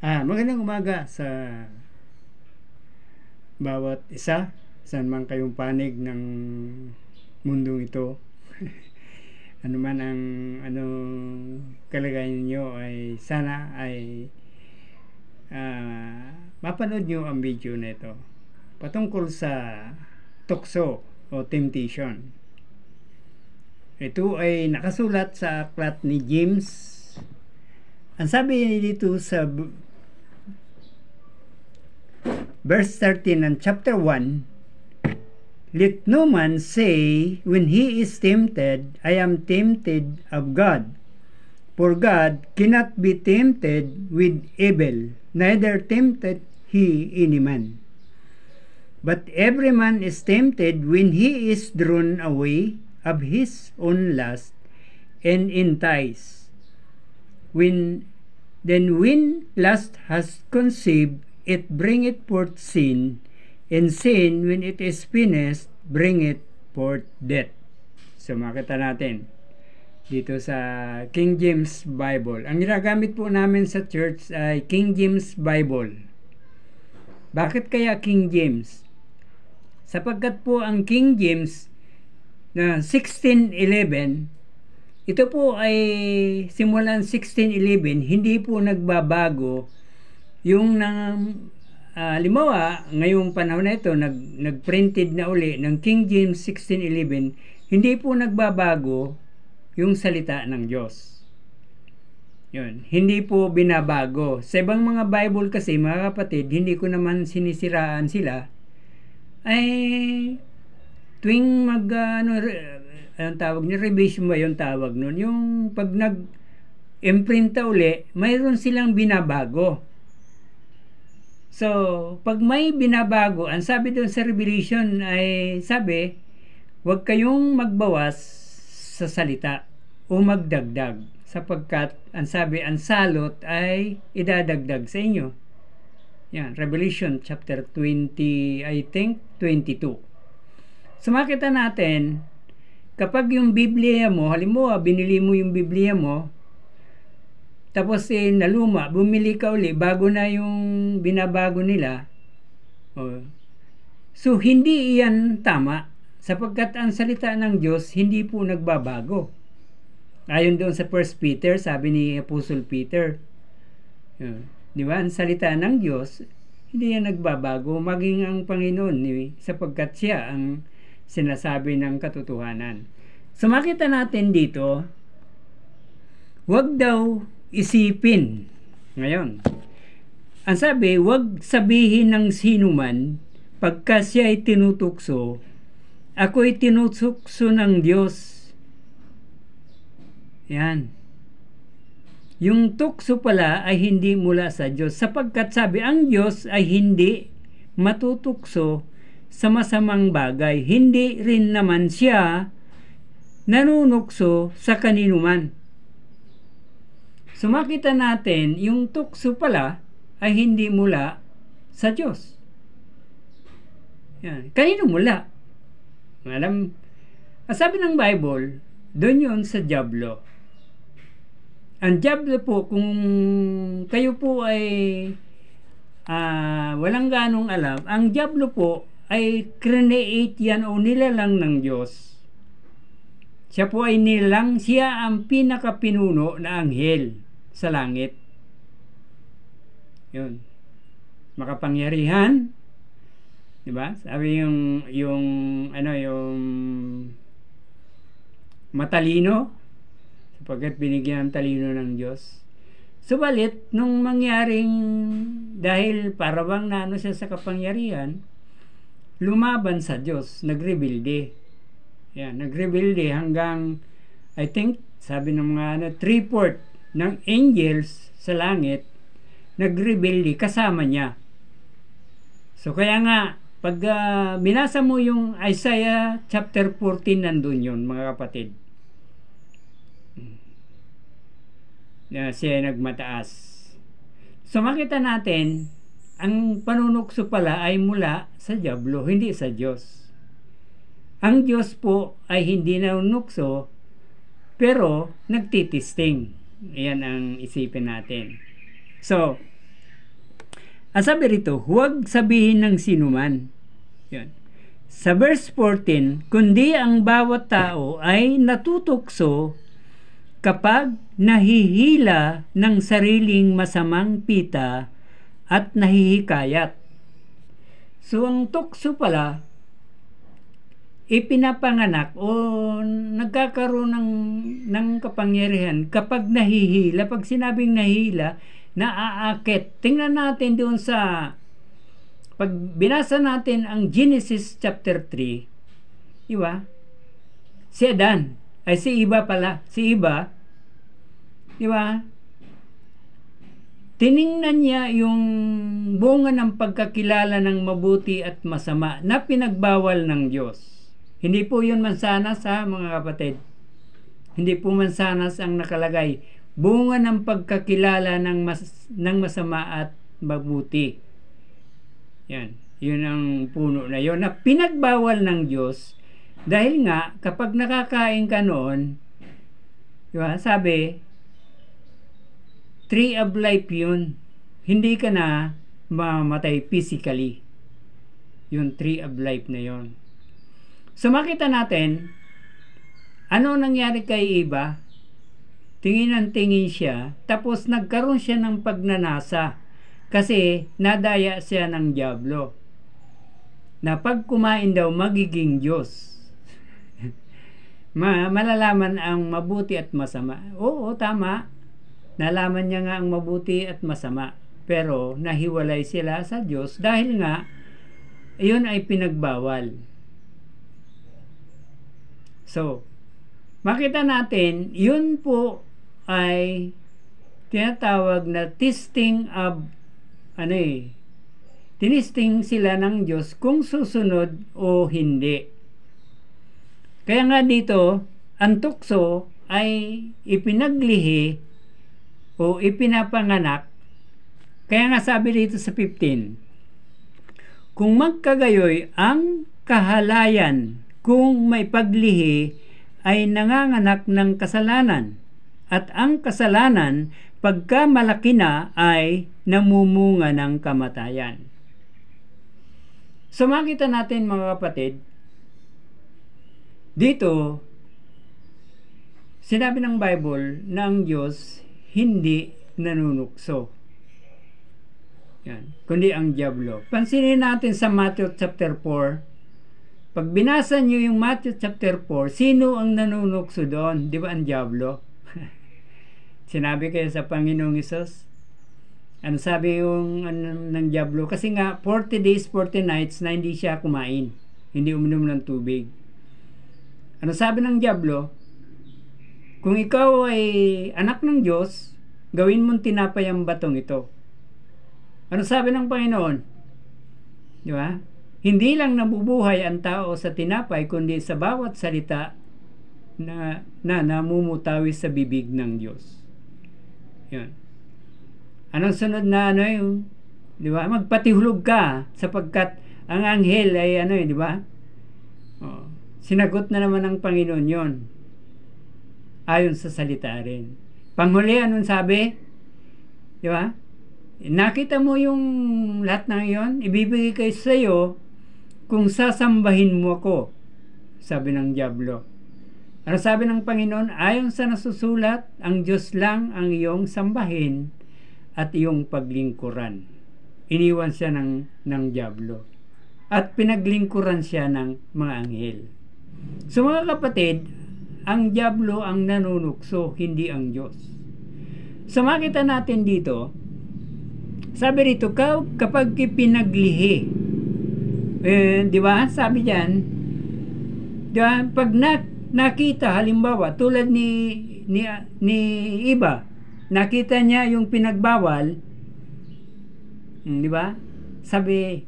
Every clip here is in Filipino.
Magandang umaga sa bawat isa, saan man kayong panig ng mundong ito. Ano man ang kalagayan niyo, ay sana ay mapanood niyo ang video na ito patungkol sa tukso o temptation. Ito ay nakasulat sa aklat ni James. Ang sabi dito sa verse 13 ng chapter 1, "Let no man say when he is tempted, I am tempted of God. For God cannot be tempted with evil, neither tempted he any man. But every man is tempted when he is drawn away of his own lust and enticed. When lust has conceived, it bringeth forth sin, and sin, when it is finished, bringeth forth death." So makita natin dito sa King James Bible. Ang ginagamit po namin sa church ay King James Bible. Bakit kaya King James? Sapagkat po ang King James na 1611, ito po ay simulan 1611, hindi po nagbabago. Yung limawa, ngayong panahon na ito, nagprinted na uli ng King James 1611, hindi po nagbabago yung salita ng Diyos. Yun, hindi po binabago. Sa ibang mga Bible kasi, mga kapatid, hindi ko naman sinisiraan sila, ay tuwing anong tawag niya, revision ba yung tawag nun? Yung pag nag-imprinta uli, mayroon silang binabago. So, pag may binabago, ang sabi doon sa Revelation ay sabi, huwag kayong magbawas sa salita o magdagdag, sapagkat ang sabi, ang salot ay idadagdag sa inyo. Yan, Revelation chapter 20, I think 22. So, makita natin, kapag yung Biblia mo, halimbawa, binili mo yung Biblia mo, tapos naluma, bumili ka uli, bago na yung binabago nila. So, hindi iyan tama, sapagkat ang salita ng Diyos, hindi po nagbabago. Ayon doon sa 1 Peter, sabi ni Apostle Peter, di ba, ang salita ng Diyos, hindi yan nagbabago, maging ang Panginoon, sapagkat siya ang sinasabi ng katotohanan. So makita natin dito, wag daw isipin. Ngayon, ang sabi, wag sabihin ng sinuman, pagka siya ay tinutukso, ako'y tinutukso ng Diyos. Yan. Yung tukso pala ay hindi mula sa Diyos, sapagkat sabi, ang Diyos ay hindi matutukso sa masamang bagay, hindi rin naman siya nanunukso sa kaninuman. So makita natin, yung tukso pala ay hindi mula sa Diyos. Yan. Kanino mula? Alam, sabi ng Bible, doon yun sa dyablo. Ang dyablo po, kung kayo po ay walang ganong alam, ang dyablo po ay create yan o nilalang ng Diyos. Siya po ay nilalang, siya ang pinakapinuno na anghel sa langit. Yun. Makapangyarihan, di ba? Sabi yung matalino, sapagkat binigyan ng talino ng Diyos. Subalit, nung mangyaring, dahil parabang naano siya sa kapangyarihan, lumaban sa Diyos, nagrebelde. Yan, nagrebelde hanggang, I think, sabi ng mga 3/4 ng angels sa langit, nagrebelde kasama niya. So kaya nga, pag binasa mo yung Isaiah chapter 14, nandun yun, mga kapatid. Siya nagmataas. So makita natin, ang panunukso pala ay mula sa dyablo, hindi sa Diyos. Ang Diyos po ay hindi nanunukso, pero nagtitisting. Yan ang isipin natin. So, ang sabi rito, huwag sabihin ng sinuman. Yan. Sa verse 14, kundi ang bawat tao ay natutukso kapag nahihila ng sariling masamang pita at nahihikayat. So, ang tukso pala, ipinapanganak o nagkakaroon ng kapangyarihan kapag nahihila. Pag sinabing nahihila, naaakit. Tingnan natin doon sa, pag binasa natin ang Genesis chapter 3, diba? Si Adan, ay si Eva pala, si Eva, diba? Tiningnan niya yung bunga ng pagkakilala ng mabuti at masama na pinagbawal ng Diyos. Hindi po yun mansanas, ha, mga kapatid. Hindi po mansanas ang nakalagay. Bunga ng pagkakilala ng masama at mabuti. Yan. Yun ang puno na yun na pinagbawal ng Diyos. Dahil nga, kapag nakakain ka noon, diba, sabi, tree of life yun. Hindi ka na mamatay physically. Yung tree of life na yun. So makita natin, ano nangyari kay Eva? Tingin ng tingin siya, tapos nagkaroon siya ng pagnanasa kasi nadaya siya ng dyablo. Na pag kumain daw, magiging Diyos. Malalaman ang mabuti at masama. Oo, tama. Nalaman niya nga ang mabuti at masama. Pero nahiwalay sila sa Diyos dahil nga, iyon ay pinagbawal. So, makita natin, yun po ay tinatawag na testing of, tinisting sila ng Diyos kung susunod o hindi. Kaya nga dito, ang tukso ay ipinaglihi o ipinapanganak. Kaya nga sabi dito sa 15, kung magkagayoy ang kahalayan kung may paglihi ay nanganganak ng kasalanan, at ang kasalanan pagka malaki na ay namumunga ng kamatayan. So makita natin mga kapatid, dito sinabi ng Bible na ang Diyos hindi nanunukso. Yan, kundi ang dyablo. Pansinin natin sa Matthew chapter 4. Pag binasa nyo yung Matthew chapter 4, sino ang nanunukso doon? Di ba ang dyablo? Sinabi kayo sa Panginoong Hesus? Ano sabi yung ng dyablo? Kasi nga 40 days, 40 nights na hindi siya kumain. Hindi uminom ng tubig. Ano sabi ng dyablo? Kung ikaw ay anak ng Diyos, gawin mong tinapay ang batong ito. Ano sabi ng Panginoon? Di ba? Hindi lang nabubuhay ang tao sa tinapay, kundi sa bawat salita na namumutawi sa bibig ng Diyos. Yan. Anong sunod na yung, di ba? Magpatihulog ka sapagkat ang anghel ay di ba? Oh, sinagot na naman ng Panginoon yon. Ayon sa salita rin. Panghuli, anong sabi? Di ba? Nakita mo yung lahat ng yon, ibibigay kayo sa iyo kung sasambahin mo ako, sabi ng dyablo. Ano sabi ng Panginoon? Ayon sa nasusulat, ang Diyos lang ang iyong sambahin at iyong paglingkuran. Iniwan siya ng dyablo. At pinaglingkuran siya ng mga anghel. So mga kapatid, ang dyablo ang nanunukso, hindi ang Diyos. So makita natin dito, sabi rito, kapag ipinaglihi, di ba? Sabi diyan, di ba? Pag nakita halimbawa tulad ni Eva, nakita niya yung pinagbawal, di ba? Sabi,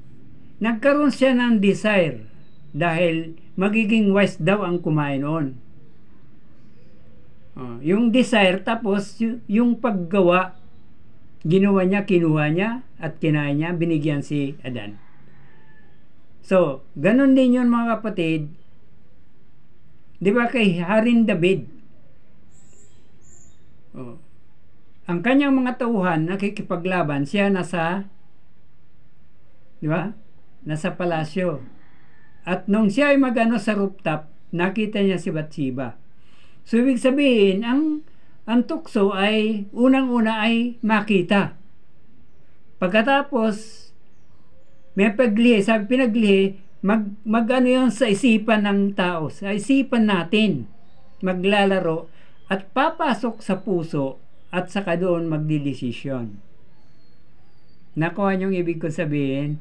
nagkaroon siya ng desire dahil magiging wise daw ang kumain noon. Yung desire, tapos yung paggawa, ginawa niya, kinuha niya at kinain niya, binigyan si Adan. So, ganun din yun mga kapatid. Di ba kay Haring David? ang kanyang mga tauhan nakikipaglaban, siya nasa, di ba? Nasa palasyo. At nung siya ay magano sa rooftop, nakita niya si Bathsheba. So ibig sabihin, ang tukso ay unang-una ay makita. Pagkatapos may paglihi, sabi pinaglihi, mag-ano yun sa isipan ng tao, sa isipan natin, maglalaro at papasok sa puso at saka doon magdidesisyon. Nakuha niyong ibig ko sabihin?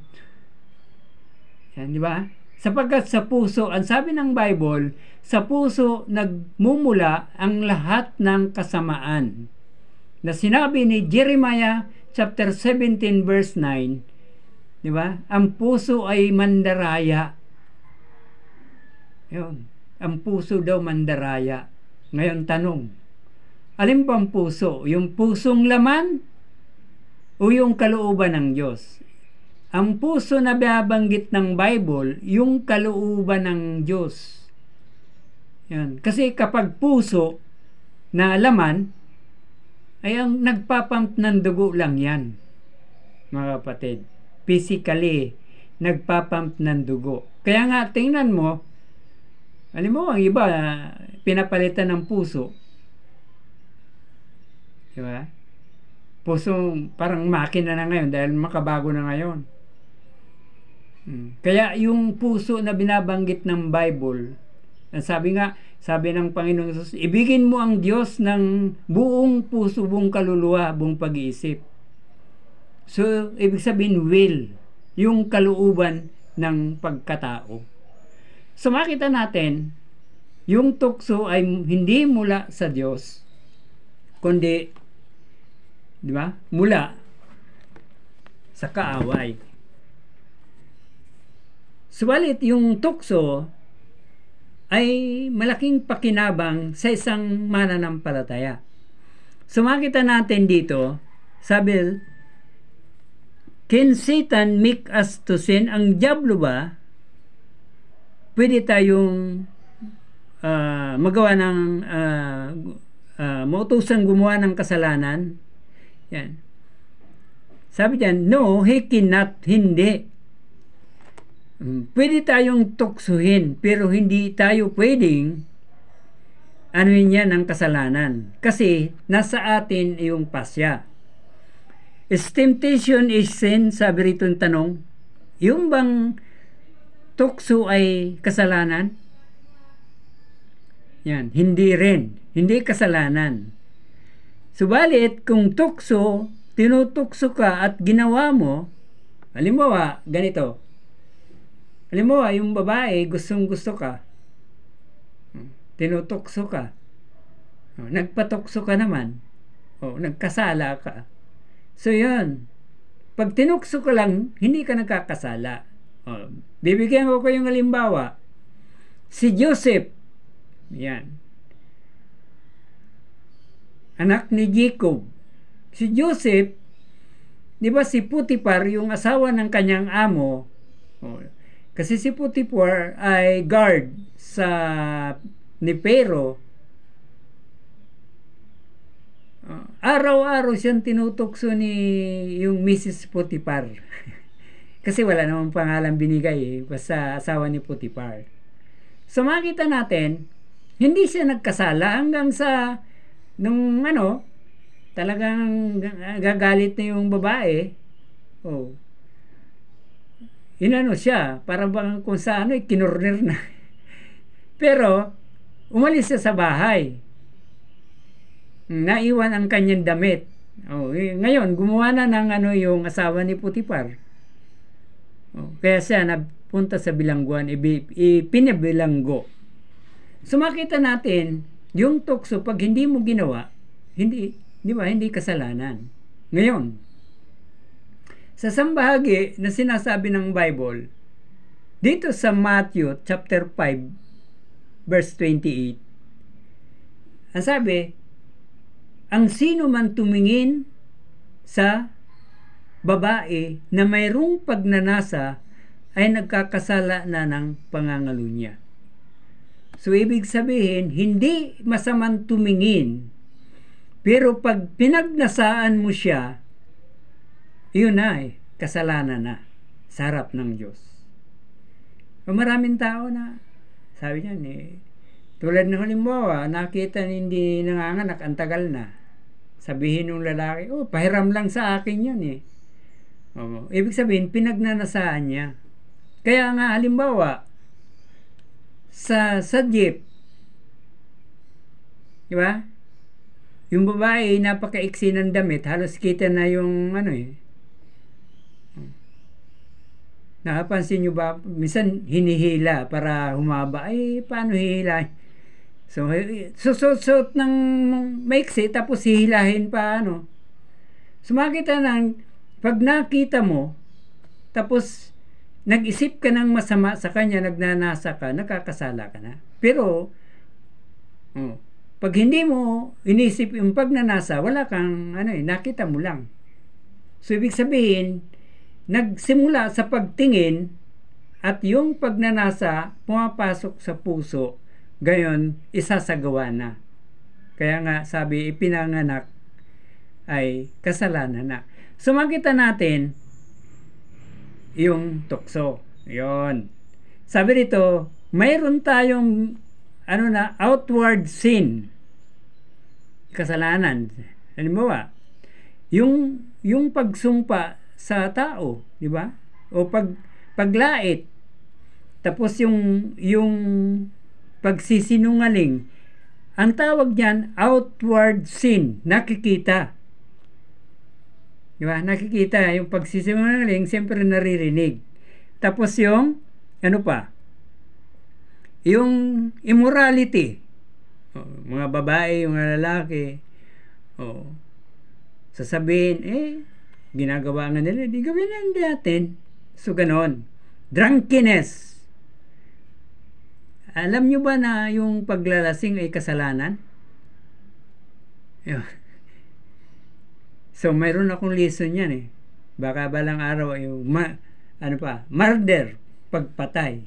Yan, di ba? Sapagkat sa puso, ang sabi ng Bible, sa puso nagmumula ang lahat ng kasamaan. Na sinabi ni Jeremiah chapter 17 verse 9, di ba? Ang puso ay mandaraya. Yun. Ang puso daw mandaraya. Ngayon tanong, alin bang puso? Yung pusong laman o yung kalooban ng Diyos? Ang puso na binabanggit ng Bible, yung kalooban ng Diyos. Yan. Kasi kapag puso na laman, ay ang nagpapump ng dugo lang yan, mga kapatid. Physically, nagpapump ng dugo. Kaya nga, tingnan mo, alam mo, ang iba, pinapalitan ng puso. Diba? Puso, parang makina na ngayon dahil makabago na ngayon. Kaya yung puso na binabanggit ng Bible, sabi ng Panginoong Jesus, ibigin mo ang Diyos ng buong puso, buong kaluluwa, buong pag-iisip. So, ibig sabihin will, yung kalooban ng pagkatao. So, makita natin, yung tukso ay hindi mula sa Diyos, kundi, di ba, mula sa kaaway. Subalit, yung tukso ay malaking pakinabang sa isang mananampalataya. So, makita natin dito, sabi, can Satan make us to sin? Ang diablo ba, pwede tayong magawa ng mautusang gumawa ng kasalanan? Yan. Sabi diyan, no, he cannot, hindi. Pwede tayong tuksuhin, pero hindi tayo pwedeng anuin yan ng kasalanan. Kasi nasa atin yung pasya. Is temptation is sin? Sabi rito yung tanong, yung bang tukso ay kasalanan? Yan, hindi rin. Hindi kasalanan. Subalit, kung tukso, tinutukso ka at ginawa mo, halimbawa, ganito. Halimbawa, yung babae, gustong-gusto ka. Tinutukso ka. Nagpatukso ka naman. Nagkasala ka. So, yun. Pag tinukso ka lang, hindi ka nagkakasala. Bibigyan ko yung halimbawa. Si Joseph, yan. Anak ni Jacob. Si Joseph, di ba si Potiphar, yung asawa ng kanyang amo, kasi si Potiphar ay guard sa ni Pharaoh. Araw-araw siyang tinutukso ni yung Mrs. Potiphar. Kasi wala namang pangalan binigay basta asawa ni Potiphar. So makita natin, hindi siya nagkasala hanggang sa nung talagang gagalit na yung babae. Inano siya, para bang kung sa kinurner na. Pero, umalis siya sa bahay. Naiwan ang kanyang damit. Ngayon, gumawa na ng yung asawa ni Potiphar. Kaya siya napunta sa bilangguan, pinabilanggo. So, makita natin, yung tukso, pag hindi mo ginawa, hindi kasalanan. Ngayon, sa sambahagi na sinasabi ng Bible, dito sa Matthew chapter 5 verse 28, ang sabi, ang sino man tumingin sa babae na mayroong pagnanasa ay nagkakasala na ng pangangalo niya. So, ibig sabihin, hindi masamang tumingin Pero pag pinagnasaan mo siya, yun na kasalanan na sa harap ng Diyos. Maraming tao na, sabi niyan tulad ng halimbawa, nakita hindi nanganganak, ang tagal na. Sabihin ng lalaki, pahiram lang sa akin yun ibig sabihin, pinagnanasaan niya. Kaya nga, halimbawa, sa jeep, di ba? Yung babae, napaka-iksi ng damit, halos kita na yung Nakapansin nyo ba, minsan hinihila para humaba. Paano hihila? So, susot ng maiksi, tapos hihilahin pa, So, makita pag nakita mo, tapos nag-isip ka ng masama sa kanya, nagnanasa ka, nakakasala ka na. Pero, pag hindi mo inisip yung pagnanasa, wala kang, nakita mo lang. So, ibig sabihin, nagsimula sa pagtingin at yung pagnanasa pumapasok sa puso, gayon isasagawa na. Kaya nga sabi, ipinanganak ay kasalanan na. So makita natin yung tukso. Yon. Sabi rito, mayroon tayong outward sin. Kasalanan. Halimbawa, yung pagsumpa sa tao, di ba? O paglait. Tapos yung pagsisinungaling. Ang tawag diyan outward sin, nakikita. Di ba? Nakikita yung pagsisinungaling, siyempre naririnig. Tapos yung yung immorality. Mga babae, mga lalaki. Sasabihin, ginagawa nga nila, di gawin na natin. So, ganon. Drunkenness. Alam nyo ba na yung paglalasing ay kasalanan? So, mayroon akong lesson yan Baka balang araw yung murder, pagpatay.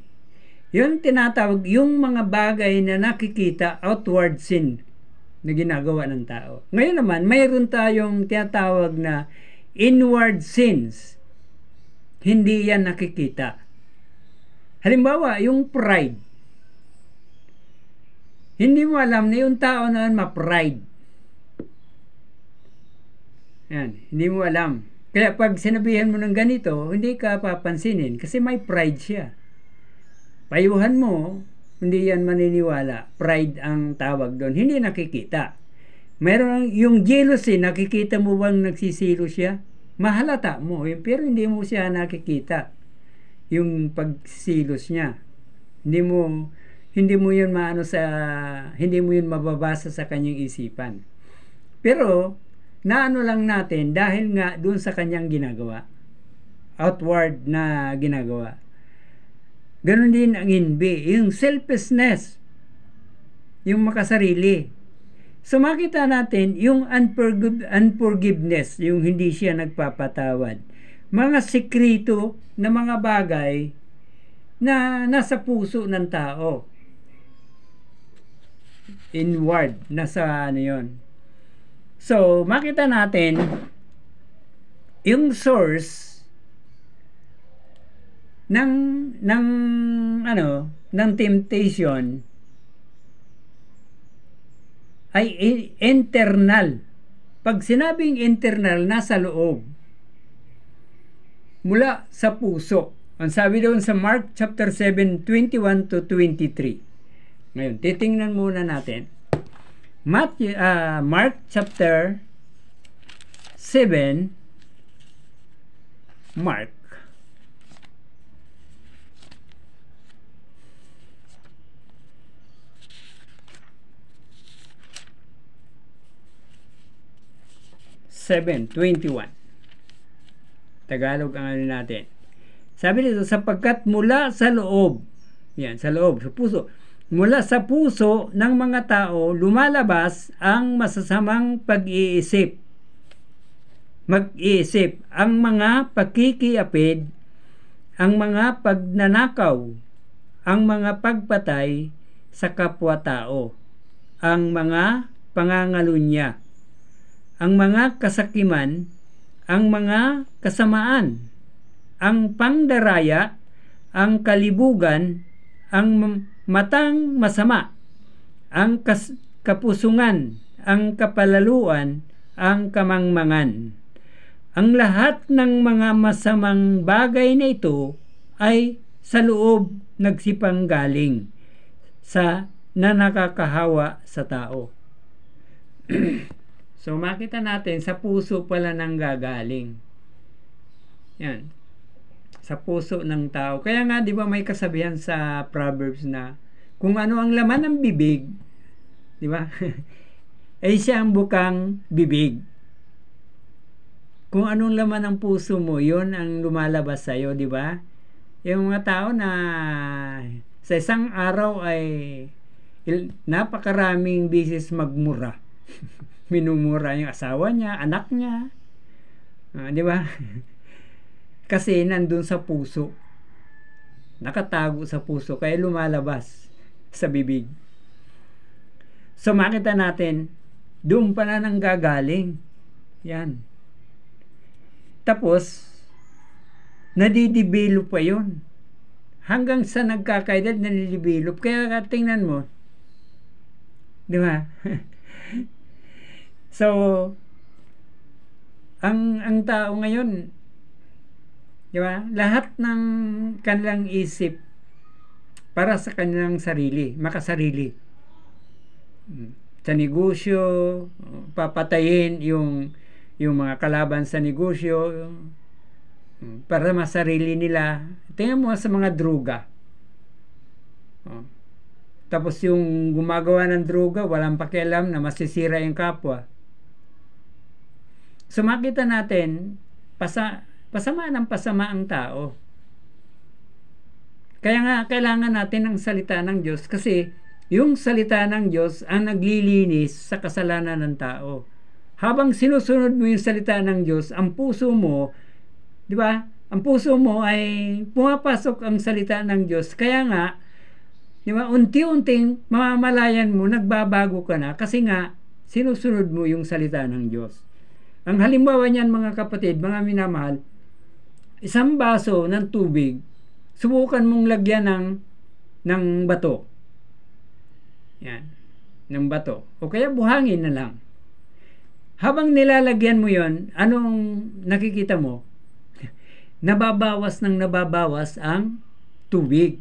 Yun tinatawag, yung mga bagay na nakikita, outward sin na ginagawa ng tao. Ngayon naman, mayroon tayong tinatawag na inward sins. Hindi yan nakikita. Halimbawa, yung pride. Hindi mo alam na yung tao na ma-pride. Yan, hindi mo alam. Kaya pag sinabihan mo ng ganito, hindi ka papansinin kasi may pride siya. Payuhan mo, hindi yan maniniwala. Pride ang tawag doon. Hindi nakikita. Meron yung jealousy, nakikita mo bang nagsisilo siya? Mahalata mo, pero hindi mo siya nakikita. Yung pagsilos niya. Hindi mo yun hindi mo yun mababasa sa kanyang isipan. Pero naano lang natin dahil nga doon sa kanyang ginagawa. Outward na ginagawa. Ganon din ang envy, yung selfishness, yung makasarili. So makita natin yung unforgiveness, yung hindi siya nagpapatawad. Mga sekreto na mga bagay na nasa puso ng tao. Inward, nasa yun. So makita natin yung source ng temptation ay internal. Pag sinabing internal, nasa loob. Mula sa puso. Ang sabi doon sa Mark chapter 7, 21 to 23. Ngayon, titingnan muna natin. Mark chapter 7, Mark. Tagalog ang natin. Sabi dito, sapagkat mula sa loob, yan, sa loob, sa puso, mula sa puso ng mga tao, lumalabas ang masasamang pag-iisip. Mag-iisip, ang mga pagkikiapid, ang mga pagnanakaw, ang mga pagpatay sa kapwa-tao, ang mga pangangalunya, ang mga kasakiman, ang mga kasamaan, ang pangdaraya, ang kalibugan, ang matang masama, ang kapusungan, ang kapalaluan, ang kamangmangan. Ang lahat ng mga masamang bagay na ito ay sa loob nagsipanggaling sa na nakakahawa sa tao. So makita natin sa puso pala nang gagaling. Yan. Sa puso ng tao. Kaya nga 'di ba may kasabihan sa Proverbs na kung ano ang laman ng bibig, 'di ba? Ay siya ang bukang bibig. Kung anong laman ng puso mo, 'yon ang lumalabas sa iyo, 'di ba? Yung mga tao na sa isang araw ay napakaraming bisis magmura. Minumura yung asawa niya, anak niya. Di ba? Kasi nandun sa puso. Nakatago sa puso, kaya lumalabas sa bibig. So makita natin, doon pa na nang gagaling. Yan. Tapos, nadidevelop pa yun. Hanggang sa nagkakaedad, nadidevelop. Kaya tingnan mo, di ba? So, ang tao ngayon, di ba? Lahat ng kanilang isip para sa kanilang sarili, makasarili. Sa negosyo, papatayin yung mga kalaban sa negosyo para masarili nila. Tingnan mo sa mga droga. Tapos yung gumagawa ng droga, walang pakialam na masisira yung kapwa. So makita natin, pasama ng pasama ang tao. Kaya nga, kailangan natin ng salita ng Diyos kasi yung salita ng Diyos ang naglilinis sa kasalanan ng tao. Habang sinusunod mo yung salita ng Diyos, ang puso mo, di ba? Ang puso mo ay pumapasok ang salita ng Diyos. Kaya nga, di ba, unti-unting mamamalayan mo, nagbabago ka na kasi nga, sinusunod mo yung salita ng Diyos. Ang halimbawa niyan mga kapatid, mga minamahal, isang baso ng tubig, subukan mong lagyan ng bato. Yan, ng bato. O kaya buhangin na lang. Habang nilalagyan mo yon, anong nakikita mo? Nababawas ang tubig.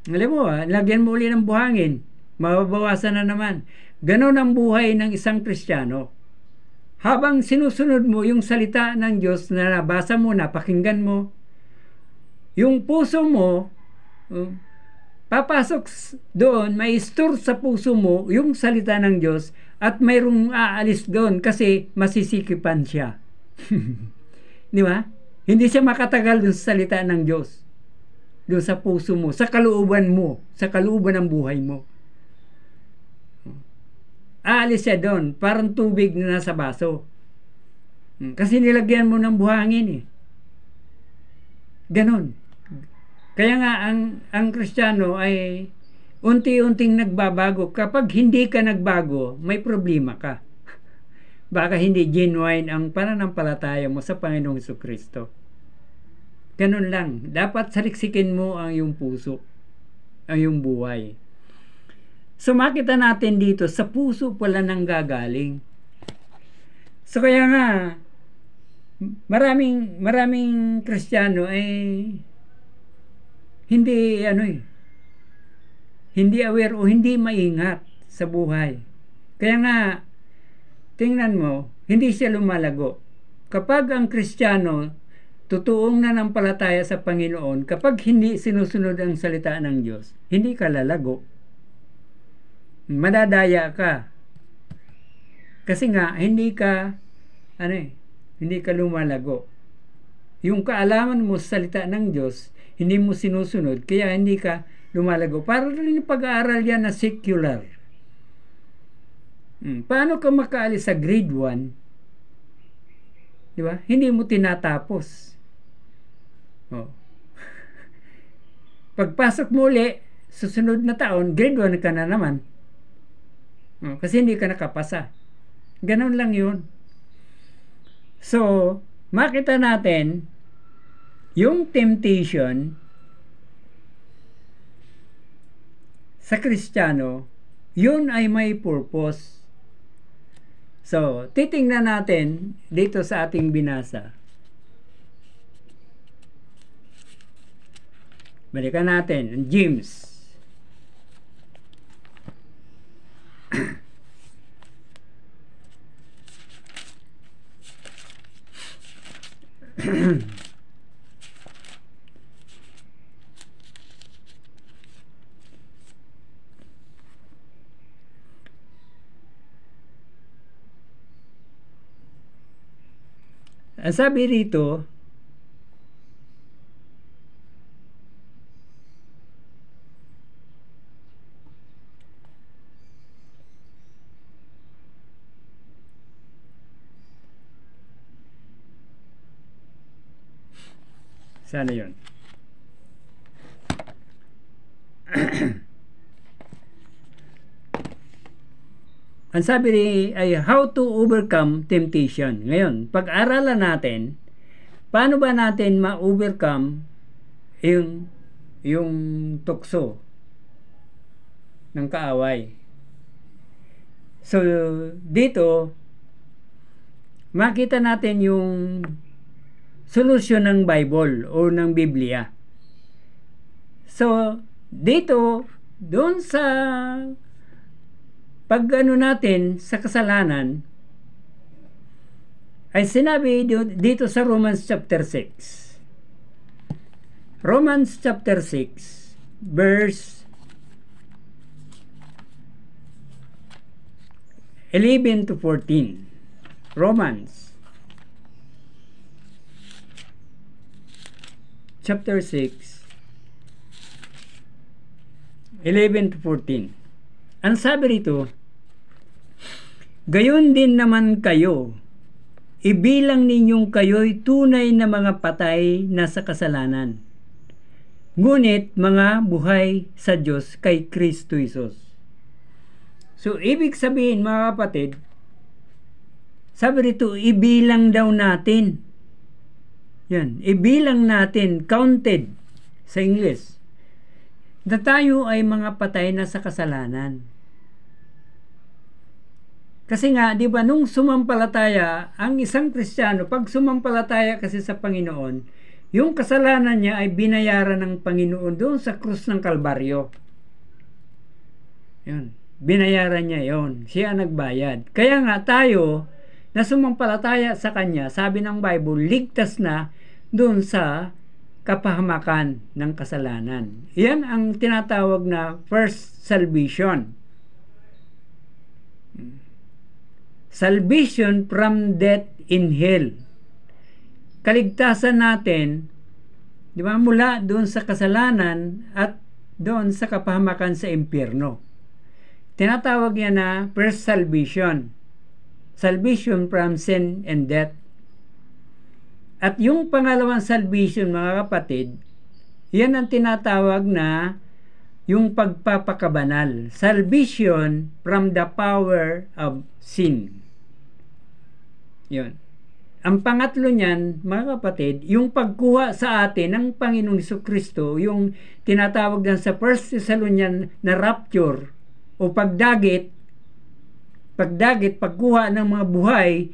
Alam mo, lagyan mo uli ng buhangin, mababawasan na naman. Ganon ang buhay ng isang Kristiyano. Habang sinusunod mo yung salita ng Diyos na nabasa mo, napakinggan mo, yung puso mo, papasok doon, may store sa puso mo yung salita ng Diyos at mayroong aalis doon kasi masisikipan siya. Di ba? Hindi siya makatagal doon sa salita ng Diyos. Doon sa puso mo, sa kalooban mo, sa kalooban ng buhay mo. Aalis siya doon, parang tubig na nasa baso. Kasi nilagyan mo ng buhangin eh. Ganon. Kaya nga ang Kristiyano ay unti-unting nagbabago. Kapag hindi ka nagbago, may problema ka. Baka hindi genuine ang pananampalataya mo sa Panginoong Jesucristo. Ganun lang. Dapat saliksikin mo ang iyong puso, ang iyong buhay. So makita natin dito, sa puso pala nang gagaling. So kaya nga, maraming Kristiyano ay hindi aware o hindi maingat sa buhay. Kaya nga, tingnan mo, hindi siya lumalago. Kapag ang Kristiyano totoong nanampalataya sa Panginoon, kapag hindi sinusunod ang salita ng Diyos, hindi ka lalago. Madadaya ka. Kasi nga, hindi ka lumalago. Yung kaalaman mo sa salita ng Diyos, hindi mo sinusunod, kaya hindi ka lumalago. Para rin yung pag-aaral yan na secular. Paano ka makaalis sa grade 1? Di ba? Hindi mo tinatapos. Pagpasok mo uli, susunod na taon, grade 1 ka na naman. Kasi hindi ka nakapasa. Ganon lang yun. So, makita natin yung temptation sa Kristiyano, yun ay may purpose. So, titingnan natin dito sa ating binasa. Balikan natin, James. Ang sabi rito, sana yun. Ang sabi ay how to overcome temptation. Ngayon, pag-aralan natin, paano ba natin ma-overcome yung tukso ng kaaway. So, dito, makita natin yung solusyon ng Bible o ng Biblia. So, dito, doon sa pag-ano natin sa kasalanan, ay sinabi dito sa Romans chapter 6. Romans chapter 6, verse 11 to 14. Romans chapter 6, 11 to 14. Ang sabi rito, gayon din naman kayo, ibilang ninyong kayo'y tunay na mga patay na sa kasalanan, ngunit mga buhay sa Diyos kay Kristo Jesus. So, ibig sabihin mga kapatid, sabi rito, ibilang daw natin. Yan, ibilang natin, counted sa English, na tayo ay mga patay na sa kasalanan. Kasi nga, di ba, nung sumampalataya, ang isang Kristiyano, pag sumampalataya kasi sa Panginoon, yung kasalanan niya ay binayaran ng Panginoon doon sa krus ng Kalbaryo. Yun, binayaran niya yon, siya nagbayad. Kaya nga tayo, na sumampalataya sa Kanya, sabi ng Bible, ligtas na doon sa kapahamakan ng kasalanan. Yan ang tinatawag na first salvation. Salvation from death in hell. Kaligtasan natin, di ba, mula doon sa kasalanan at doon sa kapahamakan sa impyerno. Tinatawag yan na first salvation. Salvation from sin and death. At yung pangalawang salvation, mga kapatid, yan ang tinatawag na yung pagpapakabanal. Salvation from the power of sin. Yun. Ang pangatlo niyan, mga kapatid, yung pagkuha sa atin ng Panginoong Jesucristo, yung tinatawag din sa 1 Thessalonians na rapture o pagdagit, pagkuha ng mga buhay,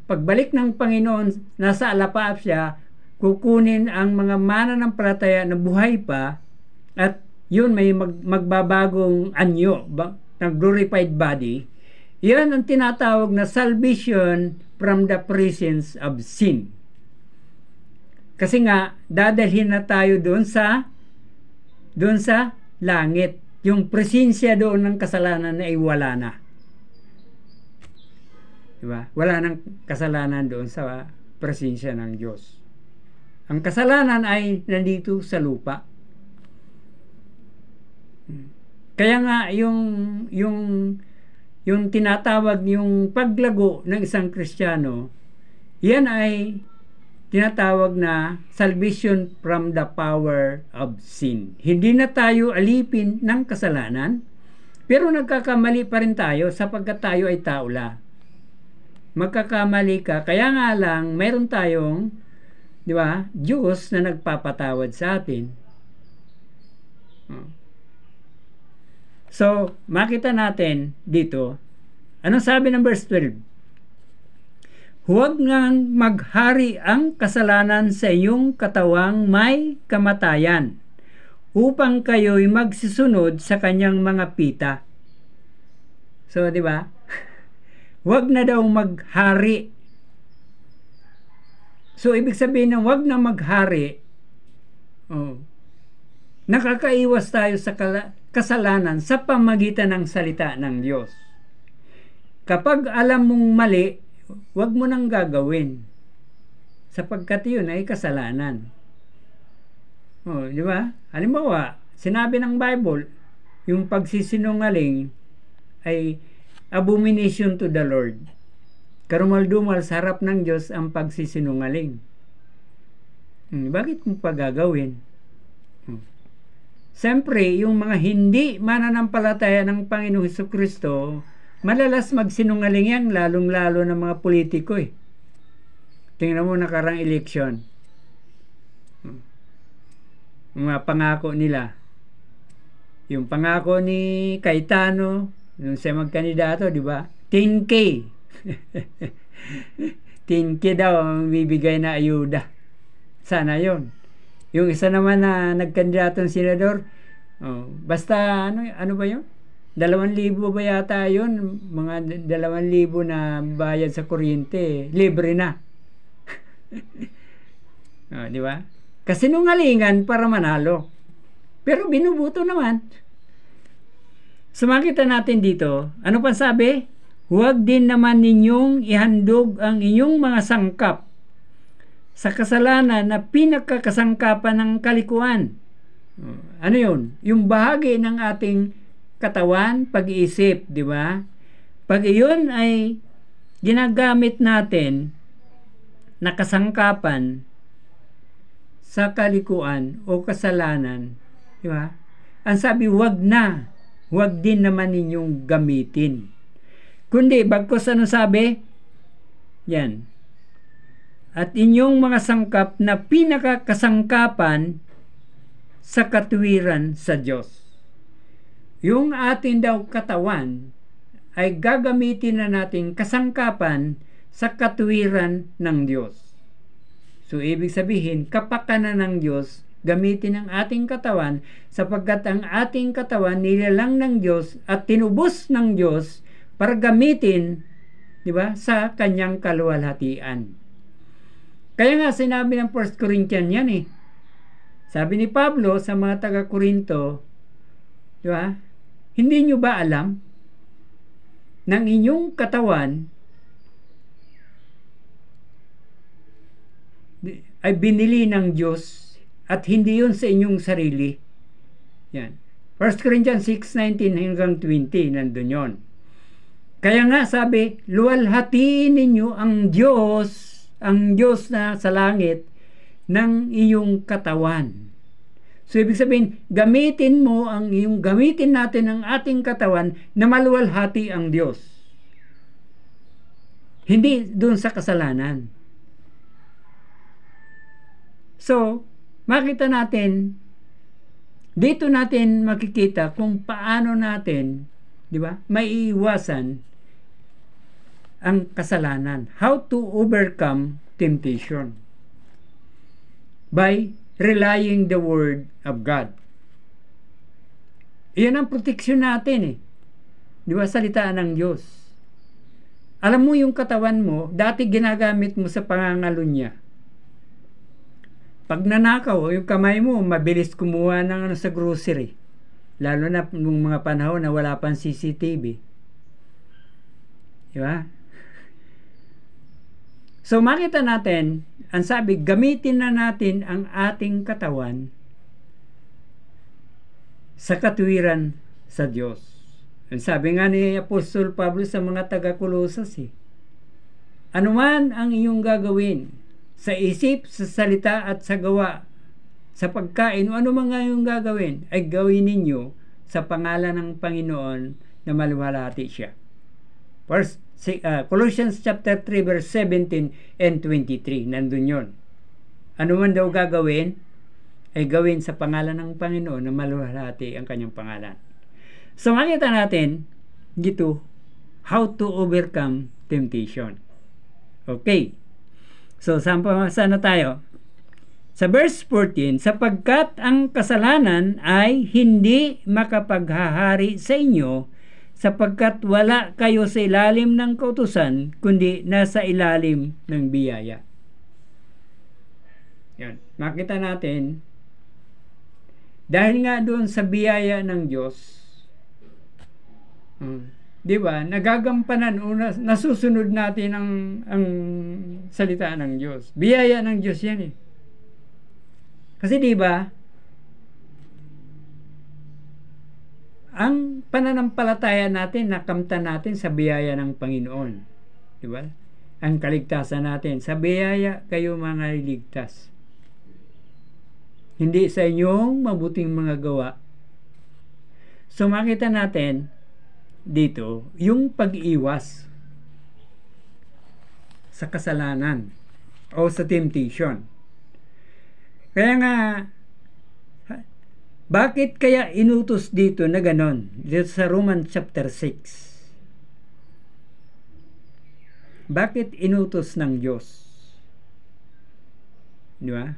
pagbalik ng Panginoon, nasa alapaap siya, kukunin ang mga mananampalataya na buhay pa, at yun may magbabagong anyo, ng glorified body. Yan ang tinatawag na salvation from the presence of sin. Kasi nga, dadalhin na tayo doon sa langit. Yung presensya doon ng kasalanan na iwala na. Diba? Wala nang kasalanan doon sa presensya ng Diyos. Ang kasalanan ay nandito sa lupa. Kaya nga yung tinatawag yung paglago ng isang Kristiyano, yan ay tinatawag na salvation from the power of sin. Hindi na tayo alipin ng kasalanan, pero nagkakamali pa rin tayo sapagkat tayo ay tao lang. magkakamali ka. Kaya nga lang, meron tayong, di ba, Diyos na nagpapatawad sa atin. So, makita natin dito, anong sabi ng verse 12? Huwag ngang maghari ang kasalanan sa iyong katawang may kamatayan, upang kayo'y magsisunod sa kanyang mga pita. So, di ba? Huwag na daw maghari. So, ibig sabihin ng huwag na maghari, nakakaiwas tayo sa kasalanan sa pamagitan ng salita ng Diyos. Kapag alam mong mali, huwag mo nang gagawin, sapagkat yun ay kasalanan. Di ba? Halimbawa, sinabi ng Bible, yung pagsisinungaling ay abomination to the Lord. Karumal-dumal sa harap ng Diyos ang pagsisinungaling. Bakit mo pa gagawin? Siyempre, yung mga hindi mananampalataya ng Panginoong Hesukristo, malalas magsinungaling yan, lalong-lalo ng mga politiko eh. Tingnan mo nakarang eleksyon. Mga pangako nila. Yung pangako ni Cayetano, yung siya magkandidato, di ba? 10K. 10K daw ang bibigay na ayuda. Sana yon. Yung isa naman na nagkandidatong senador, basta ano ba yun? 2,000 ba yata yun? Mga 2,000 na bayad sa kuryente, libre na. Di ba? Kasinungalingan para manalo. Pero binubuto naman. Sumakita natin dito, ano pa sabi? Huwag din naman ninyong ihandog ang inyong mga sangkap sa kasalanan na pinagkakasangkapan ng kalikuan. Ano yun? Yung bahagi ng ating katawan, pag-iisip, di ba? Pag iyon ay ginagamit natin na kasangkapan sa kalikuan o kasalanan, di ba? Ang sabi, huwag na. Huwag din naman ninyong gamitin. Kundi, bagkus ano sabi? Yan. At inyong mga sangkap na pinakakasangkapan sa katuwiran sa Diyos. Yung atin daw katawan ay gagamitin na natin kasangkapan sa katuwiran ng Diyos. So, ibig sabihin, kapakanan ng Diyos, gamitin ang ating katawan sapagkat ang ating katawan nilalang ng Diyos at tinubos ng Diyos para gamitin, di ba, sa kanyang kaluwalhatian. Kaya nga sinabi ng 1 Corinthians yan eh. Sabi ni Pablo sa mga taga-Korinto, di ba, hindi nyo ba alam ng inyong katawan ay binili ng Diyos at hindi yun sa inyong sarili? Yan. 1 Corinthians 6:19 hanggang 20, nandun yun. Kaya nga sabi, luwalhatiin ninyo ang Diyos na sa langit ng iyong katawan. So, ibig sabihin, gamitin natin ang ating katawan na maluwalhati ang Diyos. Hindi dun sa kasalanan. So, makita natin, dito natin makikita kung paano natin, di ba, maiiwasan ang kasalanan. How to overcome temptation. By relying the Word of God. Iyan ang proteksyon natin eh. Di ba, salitaan ng Diyos. Alam mo yung katawan mo, dati ginagamit mo sa pangangalo niya. Pag nanakaw, yung kamay mo, mabilis kumuha ng sa grocery. Lalo na nung mga panahon na wala pang CCTV. Di ba? So, makita natin, ang sabi, gamitin na natin ang ating katawan sa katuwiran sa Diyos. Ang sabi nga ni Apostol Pablo sa mga taga-Kolosas ano man ang iyong gagawin, sa isip, sa salita at sa gawa, sa pagkain, ano man nga iyong gagawin, ay gawin ninyo sa pangalan ng Panginoon na maluwalhati siya. Colossians chapter 3 verse 17 and 23. Nandun yun. Ano man daw gagawin, ay gawin sa pangalan ng Panginoon na maluwalhati ang kanyang pangalan. So makita natin dito how to overcome temptation. Okay. So saan na tayo? Sa verse 14, sapagkat ang kasalanan ay hindi makapaghahari sa inyo, sapagkat wala kayo sa ilalim ng kautusan, kundi nasa ilalim ng biyaya. Yan. Makita natin, dahil nga doon sa biyaya ng Diyos, di ba, nagagampanan o nasusunod natin ang salita ng Diyos. Biyaya ng Diyos yan eh. Kasi di ba, ang pananampalataya natin, nakamtan natin sa biyaya ng Panginoon. Di ba? Ang kaligtasan natin, sa biyaya kayo mga liligtas. Hindi sa inyong mabuting mga gawa. So makita natin dito, yung pag-iwas sa kasalanan o sa temptation. Kaya nga, bakit kaya inutos dito na ganon? Dito sa Romans chapter 6. Bakit inutos ng Diyos? Di ba?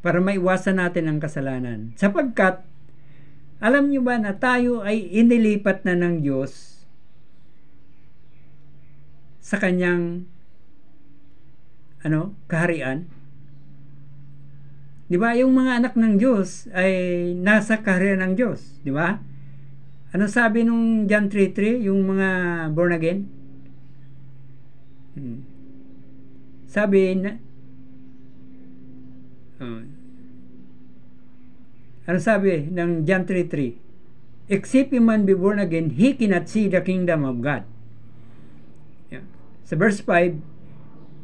Para maiwasan natin ang kasalanan. Sapagkat, alam nyo ba na tayo ay inilipat na ng Diyos sa kanyang kaharian? Di ba? Yung mga anak ng Diyos ay nasa kaharian ng Diyos. Di ba? Ano sabi nung John 3:3, yung mga born again? Sabi na ano sabi ng John 3:3? Except a man be born again, he cannot see the kingdom of God. Yeah. Sa verse 5,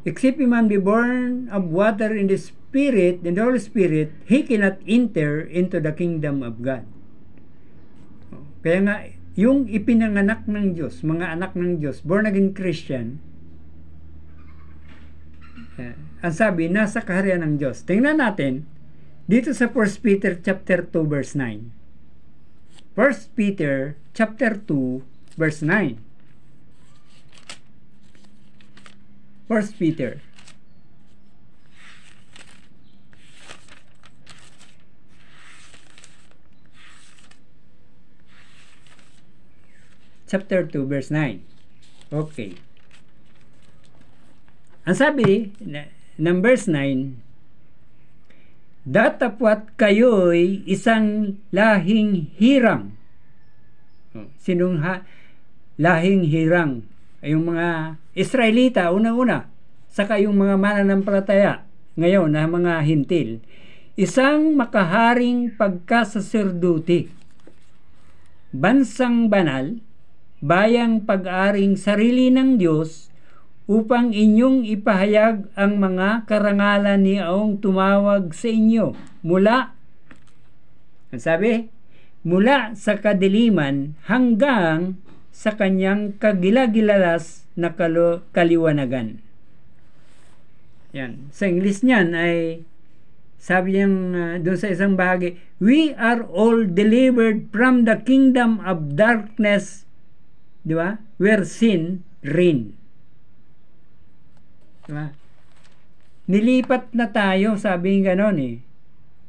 except a man be born of water in the Spirit, in the Holy Spirit, he cannot enter into the kingdom of God. Kaya nga, yung ipinanganak ng Diyos, mga anak ng Diyos, born again Christian, ang sabi, nasa kaharian ng Diyos. Tingnan natin, dito sa 1 Peter chapter 2 verse 9. 1 Peter chapter 2 verse 9. 1 Peter. Chapter 2 verse 9. Okay. Ang sabi ng verse 9, datapwat kayo'y isang lahing hirang. Sinong lahing hirang? Ay yung mga Israelita, unang-una. Saka yung mga mananampalataya, ngayon na mga hintil. Isang makaharing pagkasaserduti. Bansang banal, bayang pag-aring sarili ng Diyos, upang inyong ipahayag ang mga karangalan ni Aong tumawag sa inyo mula, ang sabi, mula sa kadiliman hanggang sa kanyang kagilagilalas na kaliwanagan. Yan. Sa English niyan ay sabi niyang doon sa isang bahagi, we are all delivered from the kingdom of darkness, di ba? Where sin reign. Diba? Nilipat na tayo, sabi nga ganon eh,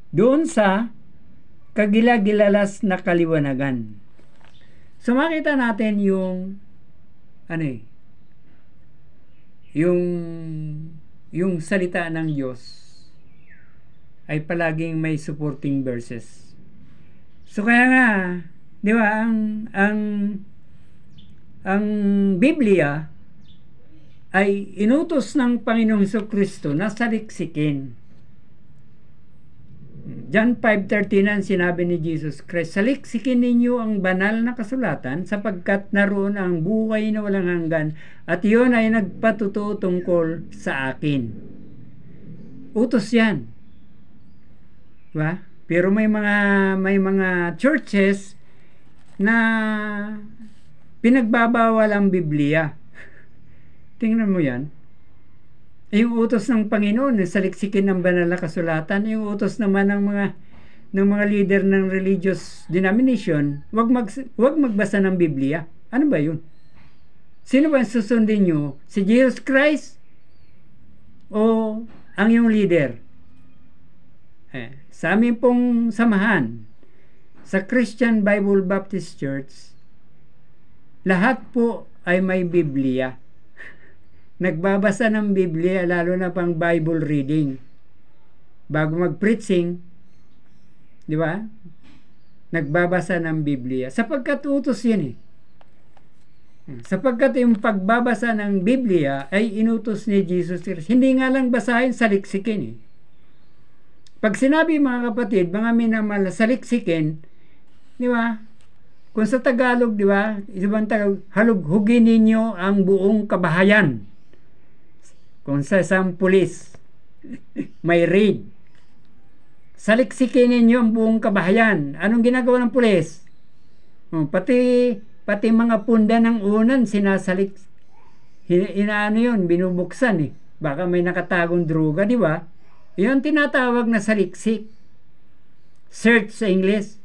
doon sa kagilagilalas na kaliwanagan. So makita natin yung yung salita ng Diyos ay palaging may supporting verses. So kaya nga, di ba, ang Biblia ay inutos ng Panginoong Jesucristo na saliksikin. John 5:39 sinabi ni Jesus Christ, saliksikin ninyo ang banal na kasulatan sapagkat naroon ang buhay na walang hanggan at iyon ay nagpatutuo tungkol sa akin. Utos yan. Diba? Pero may mga churches na pinagbabawal ang Biblia. Tingnan mo yan. Yung utos ng Panginoon, saliksikin ng banal na kasulatan, yung utos naman ng mga leader ng religious denomination, wag magbasa ng Biblia. Ano ba yun? Sino ba susundin nyo? Si Jesus Christ o ang yung leader? Sa amin pong samahan, sa Christian Bible Baptist Church, lahat po ay may Biblia. Nagbabasa ng Biblia, lalo na pang Bible reading. Bago mag-preaching, di ba? Nagbabasa ng Biblia. Sapagkat utos yan eh. Sapagkat yung pagbabasa ng Biblia ay inutos ni Jesus Christ. Hindi nga lang basahin, saliksikin eh. Pag sinabi mga kapatid, mga minamahal, saliksikin, di ba? Kung sa Tagalog, di ba? Ibang Tagalog, halughugin ninyo ang buong kabahayan. Kung sa isang pulis, may raid. Saliksikin ninyo ang buong kabahayan. Anong ginagawa ng pulis? Pati mga punda ng unan, sinasalik. Inaano yun, binubuksan eh. Baka may nakatagong droga, di ba? Yun tinatawag na saliksik. Search sa English.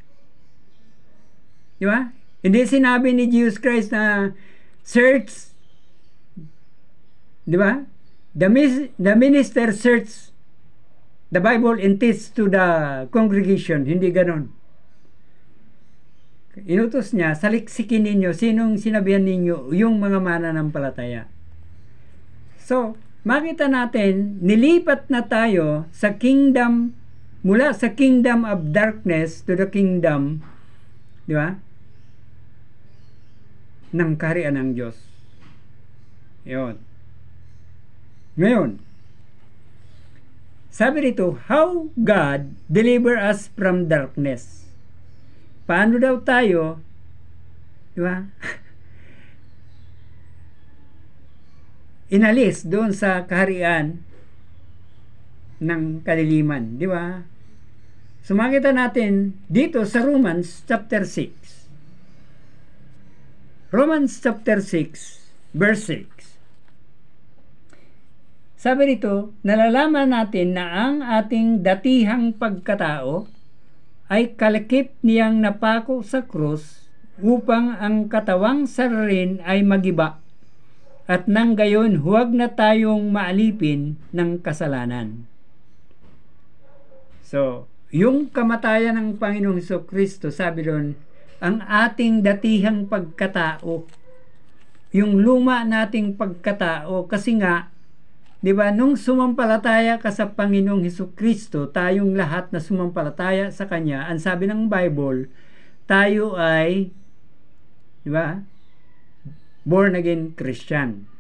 Di ba? Hindi sinabi ni Jesus Christ na search. Di ba? The minister search the Bible and teach to the congregation. Hindi ganon. Inutos niya, saliksikin ninyo, sinong sinabihan ninyo, yung mga mananampalataya. So, makita natin, nilipat na tayo sa kingdom, mula sa kingdom of darkness to the kingdom, di ba? Ng kaharian ng Diyos. Yun. Ngayon, sabi rito, how God deliver us from darkness. Paano daw tayo, di ba? Inalis doon sa kaharian ng kadiliman, di ba? So makita natin dito sa Romans chapter 6. Romans chapter 6, verse 6. Sabi rito, nalalaman natin na ang ating datihang pagkatao ay kalakip niyang napako sa krus upang ang katawang sararin ay magiba at nang gayon huwag na tayong maalipin ng kasalanan. So, yung kamatayan ng Panginoong Hesukristo, sabi doon, ang ating datihang pagkatao, yung luma nating pagkatao, kasi nga, di ba, nung sumampalataya ka sa Panginoong Hesukristo, tayong lahat na sumampalataya sa Kanya, ang sabi ng Bible, tayo ay, di ba, born again Christian.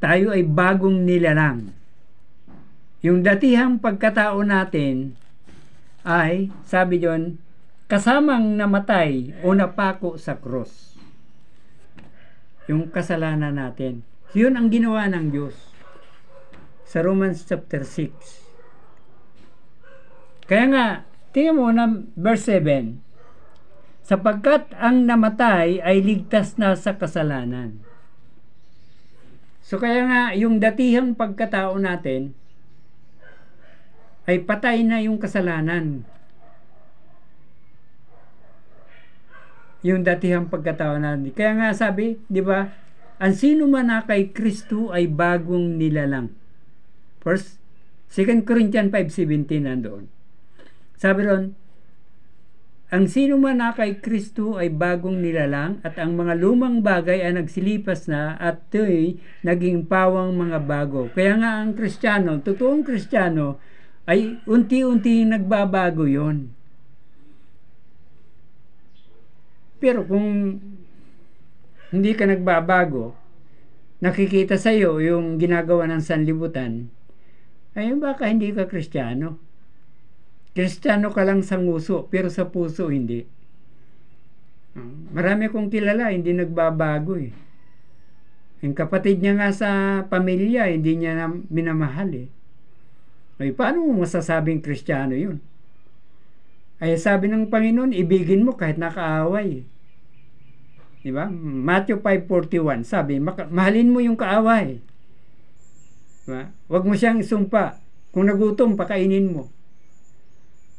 Tayo ay bagong nilalang. Yung datihang pagkatao natin ay, sabi doon, kasamang namatay o napako sa cross. Yung kasalanan natin. Yun ang ginawa ng Diyos sa Romans chapter 6. Kaya nga, tingnan mo na verse 7. Sapagkat ang namatay ay ligtas na sa kasalanan. So kaya nga, yung datihang pagkatao natin ay patay na yung kasalanan. Yung datihang pagkatao natin. Kaya nga sabi, di ba, ang sino man na kay Kristo ay bagong nilalang. First, 2 Corinthians 5:17 nandoon. Sabi ron, ang sino man na kay Kristo ay bagong nilalang at ang mga lumang bagay ay nagsilipas na at to'y naging pawang mga bago. Kaya nga ang Kristiyano, totoong Kristiyano, ay unti-unti nagbabago yon. Pero kung hindi ka nagbabago, nakikita sa iyo yung ginagawa ng sanlibutan, ay baka hindi ka Kristiyano. Kristiyano ka lang sa nguso, pero sa puso hindi. Marami kong kilala, hindi nagbabago eh. Yung kapatid niya nga sa pamilya, hindi niya minamahal eh. Ay, paano mo masasabing Kristiyano yun? Ay, sabi ng Panginoon, ibigin mo kahit nakaaway. Diba? Matthew 5:41, sabi, mahalin mo yung kaaway. Diba? Huwag mo siyang isumpa. Kung nagutom, pakainin mo.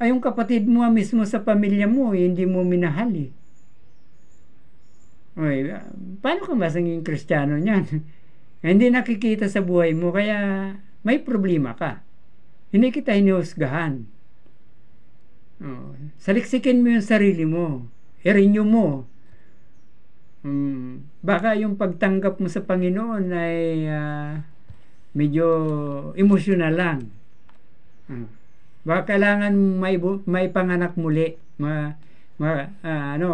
Ay, yung kapatid mo mismo sa pamilya mo, hindi mo minahal eh. Oy, paano ka masanging Kristiyano niyan? Hindi nakikita sa buhay mo, kaya may problema ka. Hindi kita hinihusgahan. Saliksikin mo yung sarili mo. I-renew mo. Baka yung pagtanggap mo sa Panginoon ay medyo emotional lang. Baka kailangan may panganak muli,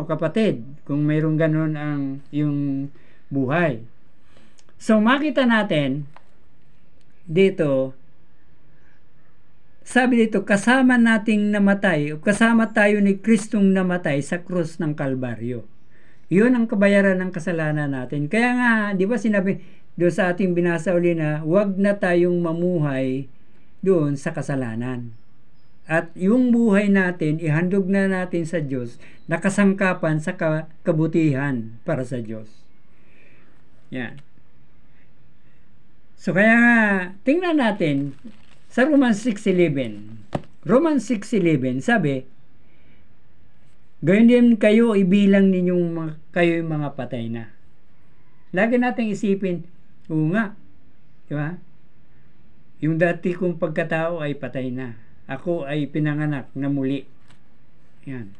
kapatid, kung mayroong ganun ang yung buhay. So makita natin dito, sabi dito, kasama nating namatay, kasama tayo ni Kristong namatay sa krus ng Kalbaryo. Yun ang kabayaran ng kasalanan natin. Kaya nga, di ba sinabi doon sa ating binasa uli na huwag na tayong mamuhay doon sa kasalanan. At yung buhay natin, ihandog na natin sa Diyos, nakasangkapan sa kabutihan para sa Diyos. Yan. So kaya nga, tingnan natin sa Romans 6:11. Romans 6:11, sabi, gayon din kayo, ibilang ninyong kayo yung mga patay na. Lagi nating isipin, oo nga, di ba? Yung dati kong pagkatao ay patay na. Ako ay pinanganak na muli. Yan.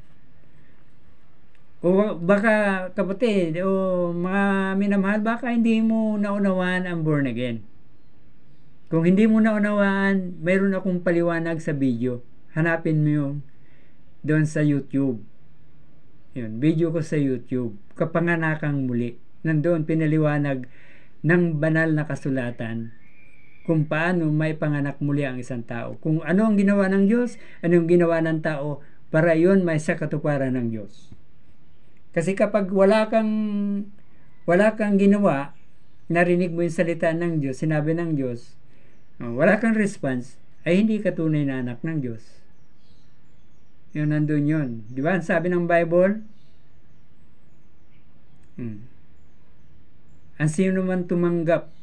O baka kapatid, o mga minamahal, baka hindi mo naunawaan ang born again. Kung hindi mo naunawaan, mayroon akong paliwanag sa video. Hanapin mo yung doon sa YouTube. Yun, video ko sa YouTube. Kapanganakang muli. Nandoon pinaliwanag ng banal na kasulatan kung paano may panganak muli ang isang tao. Kung ano ang ginawa ng Diyos, ano ang ginawa ng tao, para yun may sa katuparan ng Diyos. Kasi kapag wala kang ginawa, narinig mo yung salita ng Diyos, sinabi ng Diyos, wala kang response, ay hindi ka tunay na anak ng Diyos. Yun, nandun yun. Di ba? Sabi ng Bible, ang sino man tumanggap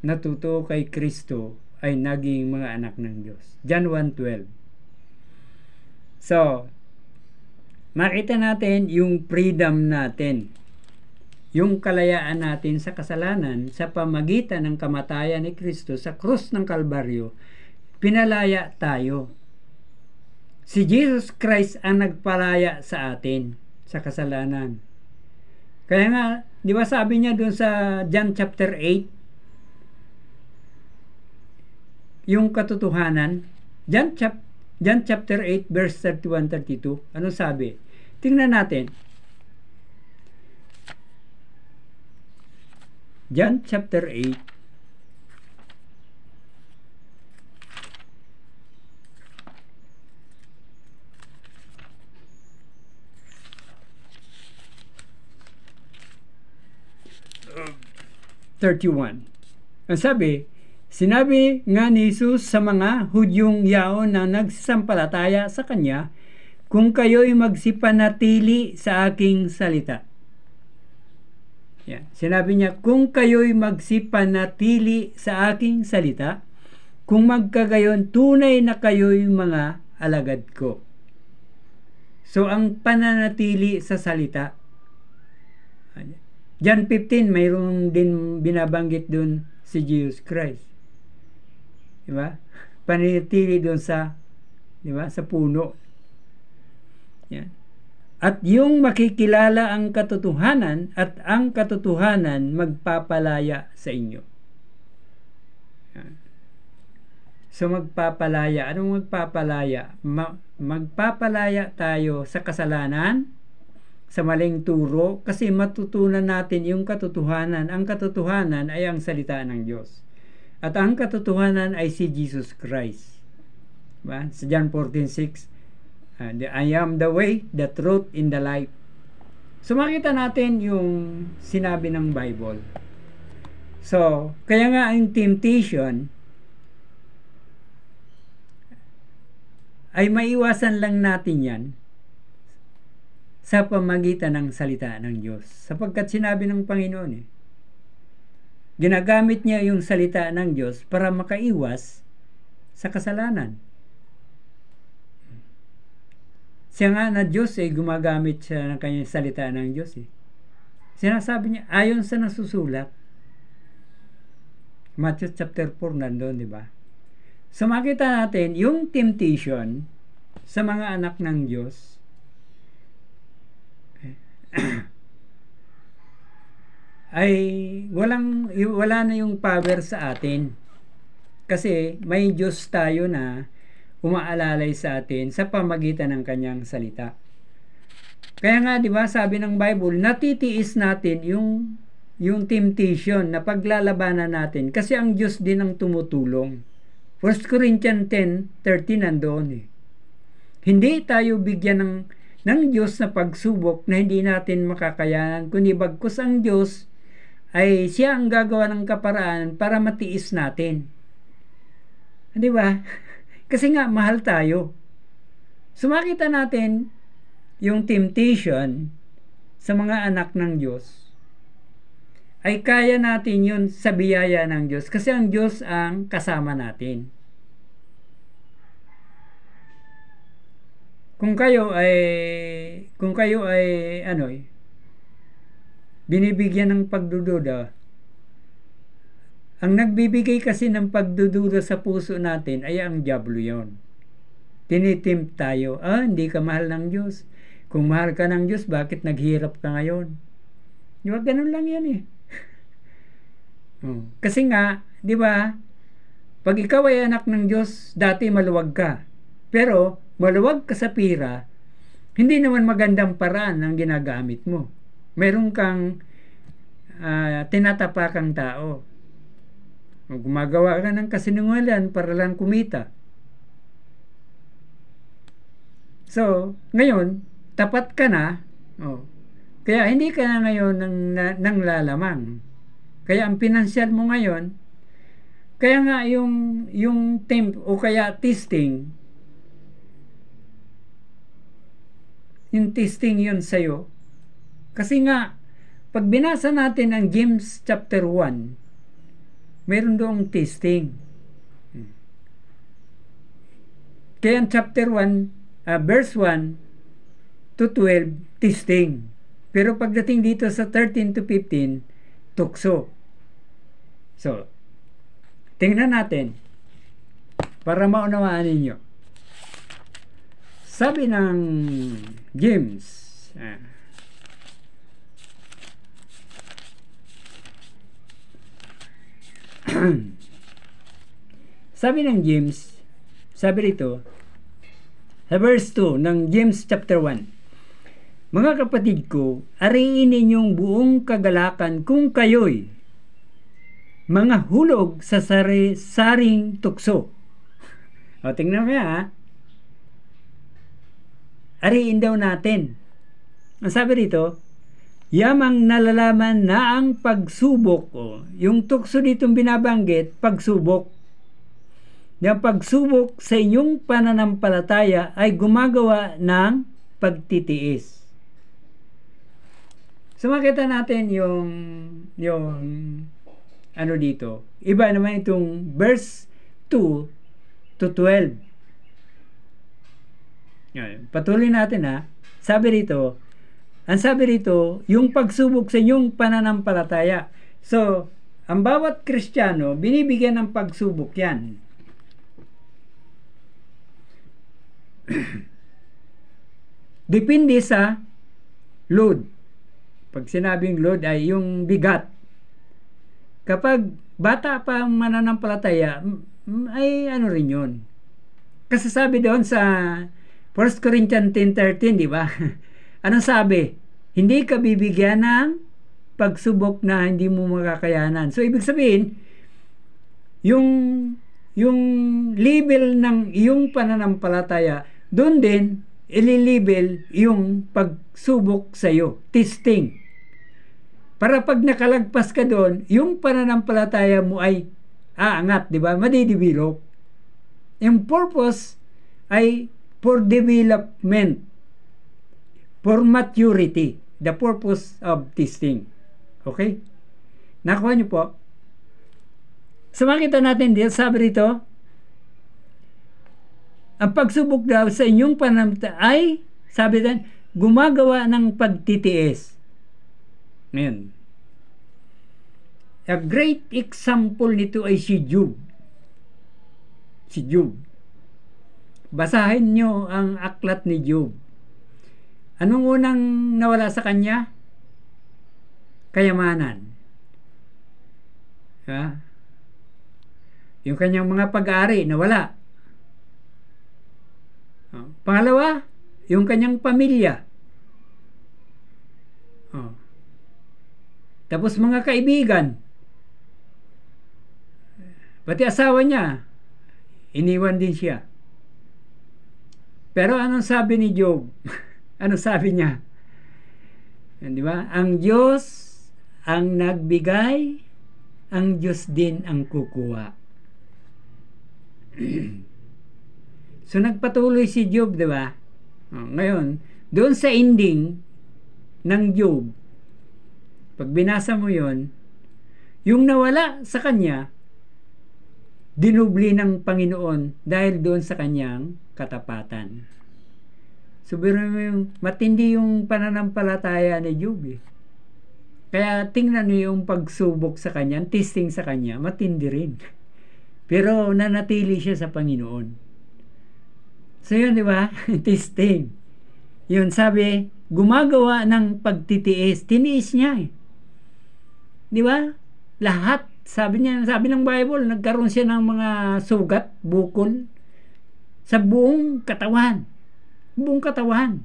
na totoo kay Kristo ay naging mga anak ng Diyos. John 1:12. So, makita natin yung freedom natin, yung kalayaan natin sa kasalanan sa pamagitan ng kamatayan ni Kristo sa krus ng Kalbaryo. Pinalaya tayo. Si Jesus Christ ang nagpalaya sa atin sa kasalanan. Kaya nga, di ba sabi niya doon sa John chapter 8, yung katotohanan, John chapter 8 verse 31-32, ano sabi? Tingnan natin. John chapter 8 31. Ang sabi, sinabi nga ni Jesus sa mga Hudyong yaon na nagsasampalataya sa Kanya, kung kayo'y magsipanatili sa aking salita. Yan. Sinabi niya, kung kayo'y magsipanatili sa aking salita, kung magkagayon, tunay na kayo'y mga alagad ko. So, ang pananatili sa salita, John 15, mayroon din binabanggit dun si Jesus Christ. Diba? Pananatili dun sa, diba? Sa puno. Yan. At yung makikilala ang katotohanan at ang katotohanan magpapalaya sa inyo. Yan. So magpapalaya. Anong magpapalaya? Magpapalaya tayo sa kasalanan, sa maling turo, kasi matutunan natin yung katotohanan. Ang katotohanan ay ang salita ng Diyos. At ang katotohanan ay si Jesus Christ. Diba? Sa John 14:6, I am the way, the truth, and the life. So makita natin yung sinabi ng Bible. So, kaya nga ang temptation ay maiwasan lang natin yan sa pamagitan ng salita ng Diyos. Sapagkat sinabi ng Panginoon, ginagamit niya yung salita ng Diyos para makaiwas sa kasalanan. Siya nga na Diyos gumagamit siya ng kanyang salita ng Diyos. Sinasabi niya, ayon sa nasusulat, Matthew chapter 4 nandun, di ba? So makita natin, yung temptation sa mga anak ng Diyos, ay wala na yung power sa atin. Kasi may Diyos tayo na umaalalay sa atin sa pamagitan ng kanyang salita. Kaya nga, di ba, sabi ng Bible, natitiis natin yung temptation na paglalabanan natin kasi ang Diyos din ang tumutulong. 1 Corinthians 10:13 nandoon. Hindi tayo bigyan ng Diyos na pagsubok na hindi natin makakayanan, kundi bagkus ang Diyos ay siya ang gagawa ng kaparaan para matiis natin. Di ba? Kasi nga, mahal tayo. So, makita natin yung temptation sa mga anak ng Diyos ay kaya natin yun sa biyaya ng Diyos kasi ang Diyos ang kasama natin. Kung kayo ay binibigyan ng pagdududa, ang nagbibigay kasi ng pagdududa sa puso natin ay ang diablo yon. Tinitempt tayo, hindi ka mahal ng Diyos. Kung mahal ka ng Diyos, bakit naghirap ka ngayon? Di ba, ganun lang yan Kasi nga, di ba, pag ikaw ay anak ng Diyos, dati maluwag ka. Pero, maluwag ka sa pira, hindi naman magandang paraan ang ginagamit mo. Meron kang tinatapakang tao. Gumagawa ka ng kasinungalingan para lang kumita. So, ngayon, tapat ka na, kaya hindi ka na ngayon nang lalamang. Kaya ang pinansyal mo ngayon, kaya nga yung temp o kaya testing, yung testing yun sa'yo. Kasi nga, pag binasa natin ang James chapter 1, meron doong testing. Kaya ang chapter 1, verse 1 to 12, testing. Pero pagdating dito sa 13 to 15, tukso. So, tingnan natin para maunawaan ninyo. Sabi ng James, sabi ng James, sabi rito, sa verse 2 ng James chapter 1, mga kapatid ko, ariin ninyong buong kagalakan kung kayo'y mga hulog sa saring tukso. O, tingnan mo yan, ariin daw natin. Ang sabi rito, yamang nalalaman na ang pagsubok, yung tukso ditong binabanggit, pagsubok. Yung pagsubok sa inyong pananampalataya ay gumagawa ng pagtitiis. So makita natin yung ano dito. Iba naman itong verse 2 to 12. Patuloy natin Sabi rito, yung pagsubok sa inyong pananampalataya. So, ang bawat Kristiyano, binibigyan ng pagsubok yan. Depende sa load. Pag sinabing load ay yung bigat. Kapag bata pa ang mananampalataya, ay ano rin yun. Kasi sabi doon sa 1 Corinthians 10:13, di ba? Anong sabi? Hindi ka bibigyan ng pagsubok na hindi mo makakayanan. So, ibig sabihin, yung level ng iyong pananampalataya, doon din, ililibel yung pagsubok sa iyo, testing. Para pag nakalagpas ka doon, yung pananampalataya mo ay aangat, di ba? Madidevelop. Yung purpose ay for development. for maturity, the purpose of testing. Okay? Nakuha niyo po? So makita natin dito, sabi rito, ang pagsubok daw sa inyong panamta ay, sabi din, gumagawa ng pagtitiis. Ngayon, a great example nito ay si Job. Si Job. Basahin nyo ang aklat ni Job. Anong unang nawala sa kanya? Kayamanan. Yung kanyang mga pag-aari nawala. Pangalawa, yung kanyang pamilya. Tapos mga kaibigan. Pati asawa niya, iniwan din siya. Pero anong sabi ni Job? Ano sabi niya? Di ba? Ang Diyos ang nagbigay, ang Diyos din ang kukuha. So nagpatuloy si Job, di ba? Ngayon, doon sa ending ng Job, pag binasa mo yon, yung nawala sa kanya, dinubli ng Panginoon dahil doon sa kanyang katapatan. So, matindi yung pananampalataya ni Job. Kaya tingnan niyo yung pagsubok sa kanya, testing sa kanya, matindi rin. Pero nanatili siya sa Panginoon. So yun, di ba? Testing. Yun, sabi, gumagawa ng pagtitiis. Tiniis niya eh. Di ba? Lahat, sabi ng Bible, nagkaroon siya ng mga sugat, bukol, sa buong katawan. Buong katawan.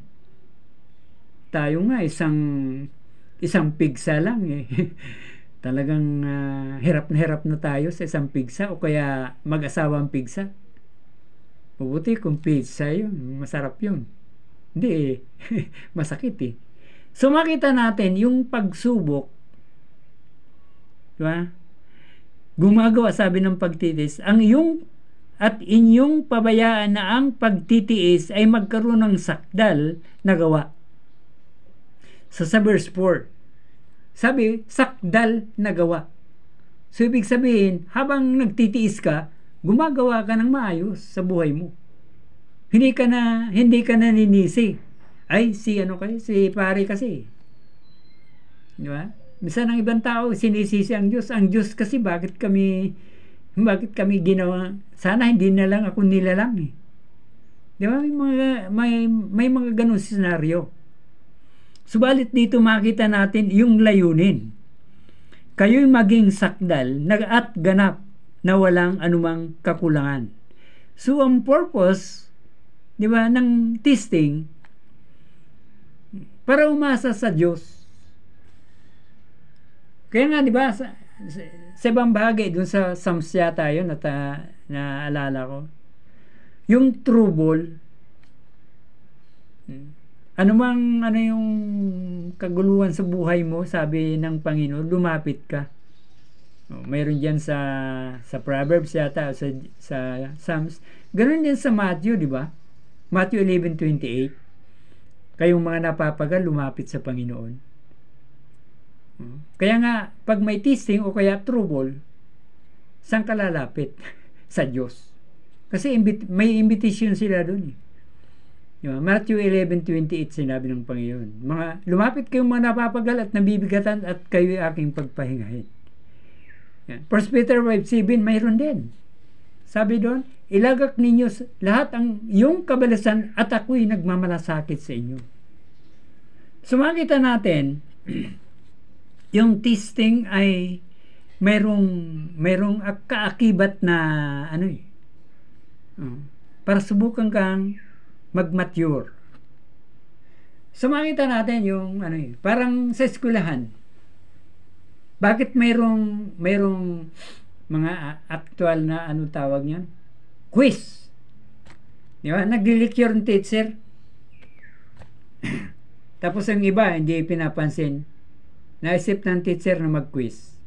Tayo nga, isang pigsa lang eh. Talagang hirap na tayo sa isang pigsa o kaya mag-asawang pigsa. Mabuti kung pizza yun, masarap yun. Hindi eh, masakit eh. So makita natin yung pagsubok, diba? Gumagawa, sabi ng pagtitiis, ang iyong at inyong pabayaan na ang pagtitiis ay magkaroon ng sakdal na gawa. So sa verse 4, sabi, sakdal na gawa. So ibig sabihin, habang nagtitiis ka, gumagawa ka ng maayos sa buhay mo. Hindi ka na ninisi. Ay, si pare kasi. Di ba? Minsan ang ibang tao sinisisi ang Diyos. Ang Diyos kasi bakit kami ginawa? Sana hindi na lang ako nilalang eh. Di ba? May mga ganun senaryo. Subalit dito makita natin yung layunin. Kayo'y maging sakdal at ganap na walang anumang kakulangan. So ang purpose, di ba, ng testing, para umasa sa Diyos. Kaya nga, di ba, sa ibang bahagi, dun sa Psalms yata yun, naalala ko, yung trouble, ano yung kaguluhan sa buhay mo, sabi ng Panginoon, lumapit ka. Mayroon diyan sa Proverbs yata, sa Psalms. Ganun din sa Matthew, di ba? Matthew 11:28. Kayong mga napapagal, lumapit sa Panginoon. Kaya nga, pag may testing o kaya trouble, saan ka lalapit? Sa Diyos. Kasi may invitation sila doon eh. Diba? Matthew 11:28 sinabi ng Panginoon, lumapit kayong mga napapagal at nabibigatan at kayo'y aking pagpahingahin. Yan. 1 Peter 5:7 mayroon din. Sabi doon, ilagak ninyo lahat ang iyong kabalasan at ako'y nagmamalasakit sa inyo. So makita natin, yung testing ay mayroong kaakibat na para subukan kang mag-mature. So makita natin yung parang sa eskwelahan. Bakit mayroong mga actual na tawag niyan? Quiz. Di ba? Nagli-lecture yung teacher. Tapos ang iba hindi pinapansin. Naisip ng teacher na mag-quiz.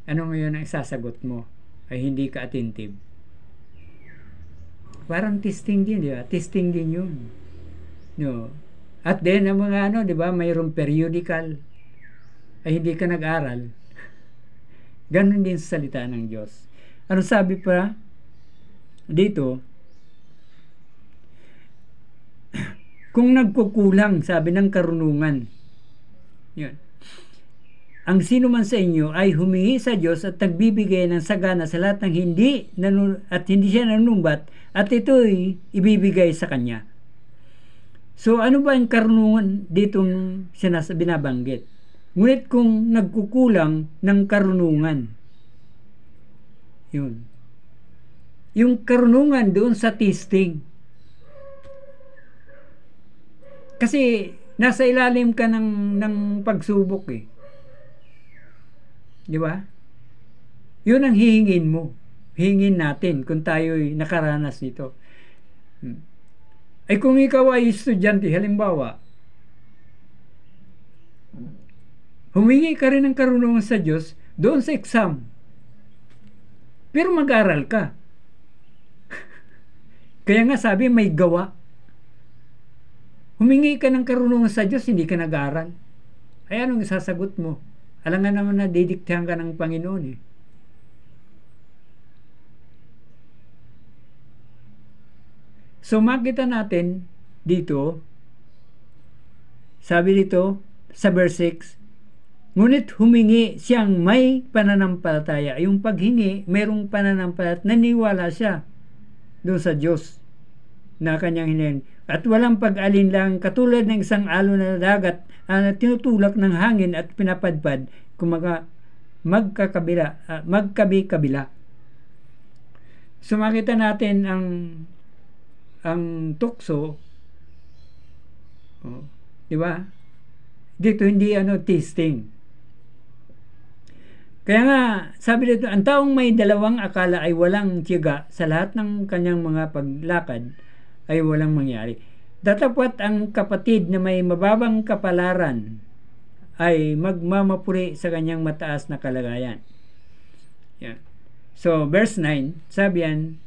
Ano ngayon ang isasagot mo? Ay hindi ka attentive. Parang testing din, di ba? Testing din yun. No. At then, ang mga ano, di ba, mayroong periodical, ay hindi ka nag-aral. Ganon din sa salita ng Diyos. Ano sabi pa dito? Kung nagkukulang, sabi ng karunungan, yun, ang sino man sa inyo ay humingi sa Diyos at nagbibigay ng sagana sa lahat ng hindi siya nanumbat at ito'y ibibigay sa kanya. So ano ba yung karunungan ditong binabanggit? Ngunit kung nagkukulang ng karunungan, yun, yung karunungan doon sa testing, kasi nasa ilalim ka ng pagsubok eh. Di ba? Yun ang hihingin mo. Hihingin natin kung tayo'y nakaranas nito. Ay kung ikaw ay estudyante, halimbawa, humingi ka rin ng karunungan sa Diyos doon sa exam. Pero mag-aral ka. Kaya nga sabi, may gawa. Humingi ka ng karunungan sa Diyos, hindi ka nag-aral. Ay anong isasagot mo? Alam nga naman na didiktahan ka ng Panginoon eh. So makita natin dito, sabi dito sa verse 6, ngunit humingi siyang may pananampalataya. Yung paghingi, mayroong pananampalataya, naniwala siya doon sa Diyos na kanyang hinihin. At walang pag-alinlang katulad ng isang alon na dagat na tinutulak ng hangin at pinapadpad kumaga magkabi-kabila. So makita natin ang tukso, di ba? Dito hindi testing. Kaya nga sabi dito, ang taong may dalawang akala ay walang tiyaga sa lahat ng kanyang mga paglakad ay walang mangyari. Datapwat ang kapatid na may mababang kapalaran ay magmamapuri sa kanyang mataas na kalagayan. Yeah. So, verse 9, sabi yan,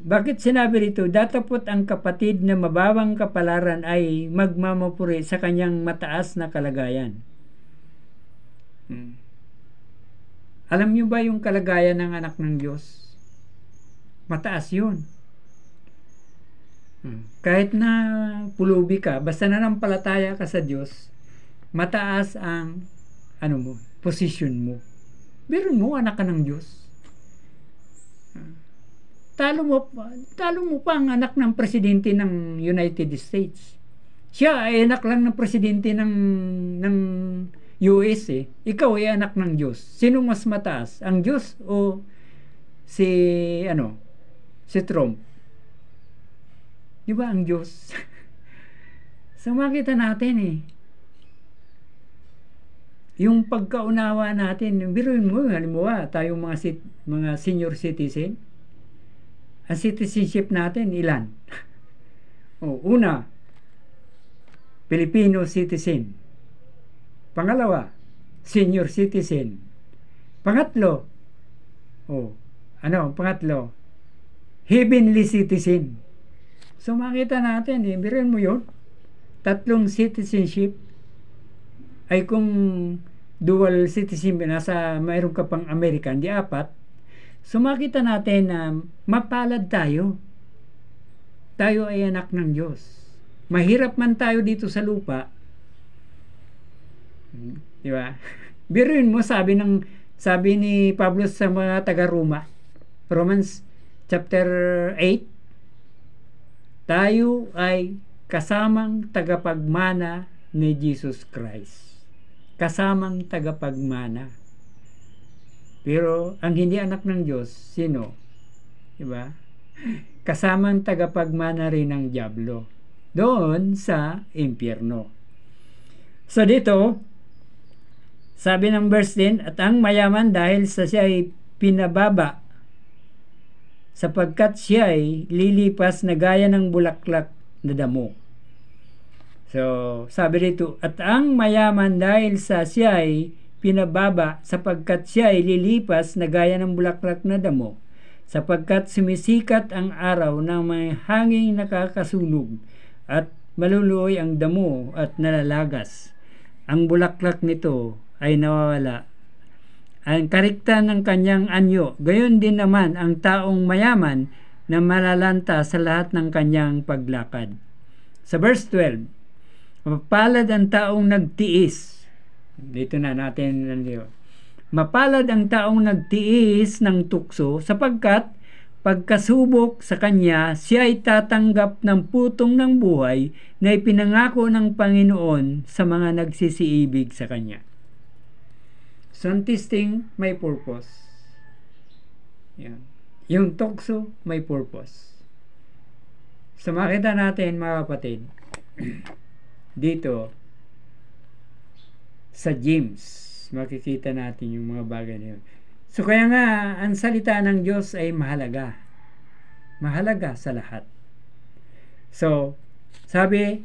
bakit sinabi rito, datapwat ang kapatid na mababang kapalaran ay magmamapuri sa kanyang mataas na kalagayan. Alam niyo ba yung kalagayan ng anak ng Diyos? Mataas yun. Kahit na pulubi ka, basta nanampalataya ka sa Diyos, mataas ang position mo. Meron mo, anak ka ng Diyos. Talo mo pa ang anak ng presidente ng United States. Siya ay anak lang ng presidente ng US eh. Ikaw ay anak ng Diyos. Sino mas mataas? Ang Diyos o si Trump? Di ba ang Diyos? So makita natin eh. Yung pagkaunawa natin, biruin mo, halimbawa, tayong mga senior citizen, ang citizenship natin, ilan? Una, Filipino citizen. Pangalawa, senior citizen. Pangatlo, pangatlo, heavenly citizen. So makita natin, biruin mo yun, 3 citizenship, ay kung dual citizenship, mayroon ka pang American, di 4. So makita natin na mapalad tayo. Tayo ay anak ng Diyos. Mahirap man tayo dito sa lupa. Di ba? Biruin mo, sabi ni Pablo sa mga taga-Roma, Romans chapter 8, tayo ay kasamang tagapagmana ni Jesus Christ. Kasamang tagapagmana. Pero ang hindi anak ng Diyos, sino? Diba? Kasamang tagapagmana rin ng dyablo doon sa impyerno. So dito, sabi ng verse 10, at ang mayaman dahil sa siya ay pinababa, sapagkat siya ay lilipas na gaya ng bulaklak na damo. So, sabi dito, at ang mayaman dahil sa siya ay pinababa, sapagkat siya ay lilipas na gaya ng bulaklak na damo, sapagkat sumisikat ang araw ng may hanging nakakasunog, at maluluoy ang damo at nalalagas. Ang bulaklak nito ay nawawala. Ang karikta ng kanyang anyo, gayon din naman ang taong mayaman na malalanta sa lahat ng kanyang paglakad. Sa verse 12, mapalad ang taong nagtiis. Dito na natin nandiyo. Mapalad ang taong nagtiis ng tukso sapagkat pagkasubok sa kanya, siya ay tatanggap ng putong ng buhay na ipinangako ng Panginoon sa mga nagsisiibig sa kanya. So, ang testing may purpose. Yan. Yung tukso may purpose. So, makita natin mga kapatid, dito sa James, makikita natin yung mga bagay na yun. So kaya nga, ang salita ng Diyos ay mahalaga. Mahalaga sa lahat. So, sabi,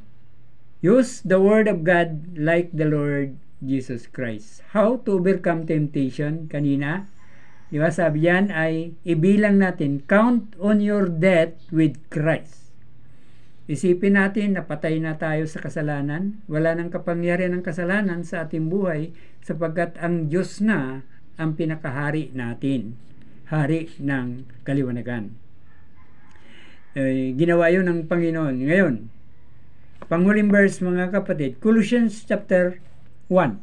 use the Word of God like the Lord Jesus Christ. How to overcome temptation? Kanina, di ba sabi yan ay ibilang natin, count on your death with Christ. Isipin natin na patay na tayo sa kasalanan. Wala nang kapangyarihan ng kasalanan sa ating buhay sapagkat ang Diyos na ang pinakahari natin, hari ng kaliwanagan. Ginawa yun ng Panginoon. Ngayon, panghuling verse mga kapatid, Colossians chapter 1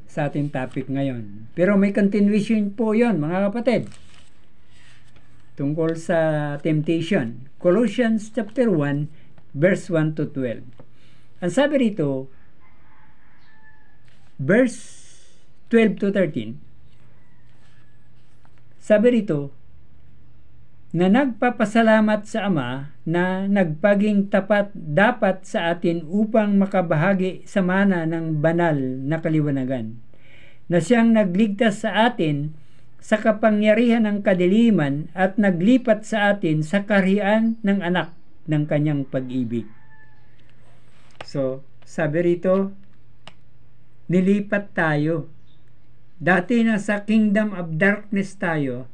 sa ating topic ngayon. Pero may continuation po yon mga kapatid, tungkol sa temptation. Colossians chapter 1 verse 1 to 12. Ang sabi rito, verse 12 to 13, sabi rito, na nagpapasalamat sa Ama na nagpaging tapat dapat sa atin upang makabahagi sa mana ng banal na kaliwanagan, na siyang nagligtas sa atin sa kapangyarihan ng kadiliman at naglipat sa atin sa kaharian ng anak ng kanyang pag-ibig. So, sabi rito, nilipat tayo. Dati nasa kingdom of darkness tayo,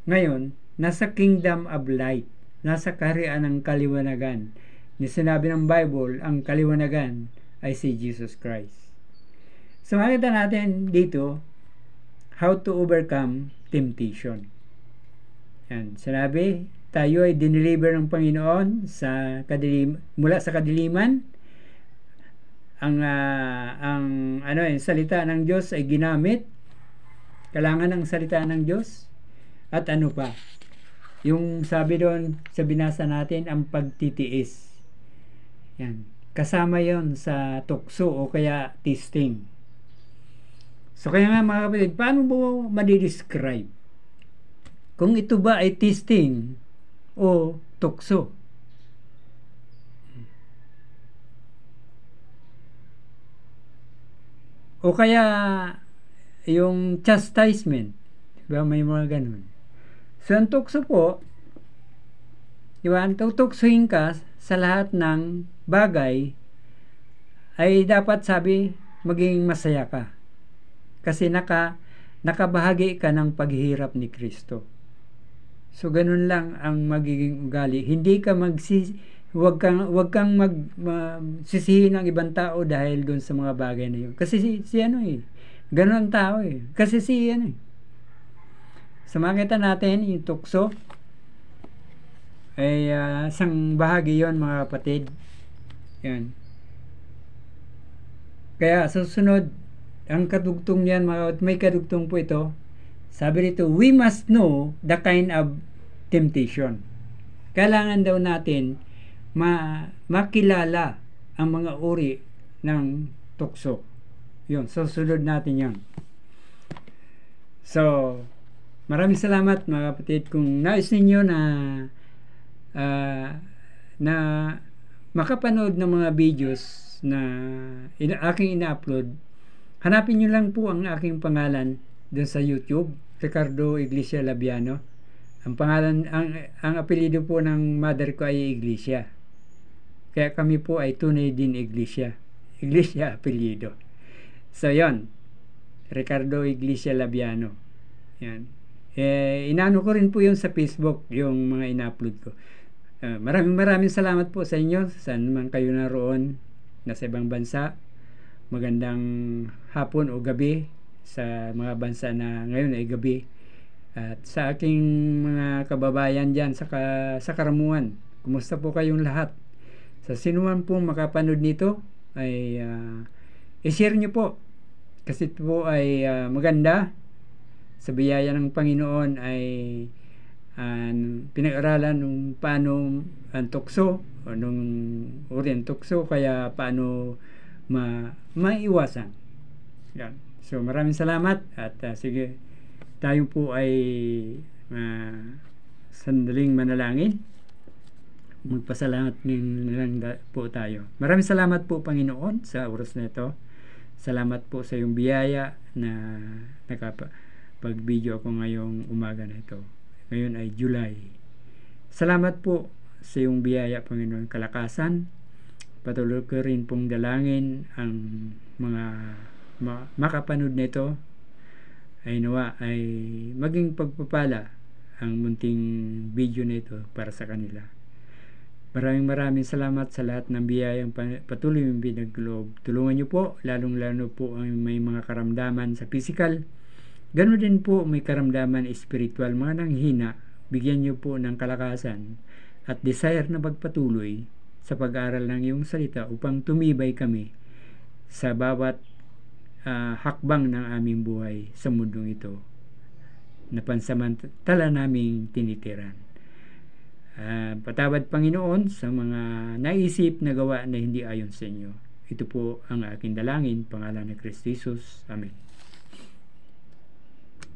ngayon nasa kingdom of light, nasa kaharian ng kaliwanagan. Ni sinabi ng Bible, ang kaliwanagan ay si Jesus Christ. So makita natin dito, how to overcome temptation. Yan, sinabi, tayo ay dineliver ng Panginoon sa mula sa kadiliman. Ang salita ng Diyos ay ginamit. Kailangan ng salita ng Diyos. At ano pa? Yung sabi doon sa binasa natin, ang pagtitiis. Yan. Kasama yon sa tukso o kaya testing. So kaya nga mga kapatid, paano mo madidescribe kung ito ba ay testing o tukso? O kaya yung chastisement, diba? May mga ganun. So ang tukso po, diba? Tutuksuhin ka sa lahat ng bagay ay dapat sabi maging masaya ka. Kasi nakabahagi ka ng paghihirap ni Kristo. So ganun lang ang magiging ugali. Hindi ka huwag kang sisihin ng ibang tao dahil doon sa mga bagay na yun. Kasi si ano ganun ang tao Kasi si ano So makita natin yung tukso ay isang bahagi yon mga kapatid. Yan. Kaya susunod ang kadugtong niyan, may kadugtong po ito. Sabi rito, we must know the kind of temptation. Kailangan daw natin makilala ang mga uri ng tukso. Yun, susunod natin yan. So, maraming salamat mga kapatid. Kung nais ninyo na makapanood ng mga videos na aking ina-upload, hanapin nyo lang po ang aking pangalan doon sa YouTube, Ricardo Iglesia Labiano. Ang pangalan, ang apelyido po ng mother ko ay Iglesia. Kaya kami po ay tunay din Iglesia. Iglesia apelyido. So yon, Ricardo Iglesia Labiano. Yan. Inano ko rin po yun sa Facebook, yung mga ina-upload ko. Maraming salamat po sa inyo, saan man kayo naroon, nasa ibang bansa. Magandang hapon o gabi sa mga bansa na ngayon ay gabi. At sa aking mga kababayan dyan sa Karamuan, kumusta po kayong lahat? Sa sino man po makapanood nito ay i-share nyo po, kasi ito po ay maganda. Sa biyaya ng Panginoon ay pinag-aralan nung paano ang tukso o nung uri ang tukso, kaya paano maiwasan. Yan. So maraming salamat at sige, tayo po ay sandaling manalangin. Magpasalamat lang po tayo. Maraming salamat po, Panginoon, sa oras na ito. Salamat po sa iyong biyaya na nakapag-video ako ngayong umaga na ito. Ngayon ay July. Salamat po sa iyong biyaya, Panginoon, kalakasan. Patuloy ko rin pong dalangin ang mga makapanood nito ay nawa ay maging pagpapala ang munting video na ito para sa kanila. Maraming salamat sa lahat ng biyayang patuloy yung binaglob. Tulungan niyo po, lalong-lalo po ang may mga karamdaman sa physical. Ganoon din po may karamdaman spiritual, mga nanghina. Bigyan niyo po ng kalakasan at desire na magpatuloy sa pag-aaral ng iyong salita upang tumibay kami sa bawat hakbang ng aming buhay sa mundong ito na pansamantala naming tinitiran. Patawad, Panginoon, sa mga naisip na gawa na hindi ayon sa inyo. Ito po ang aking dalangin, pangalan ni Kristo Jesus. Amen.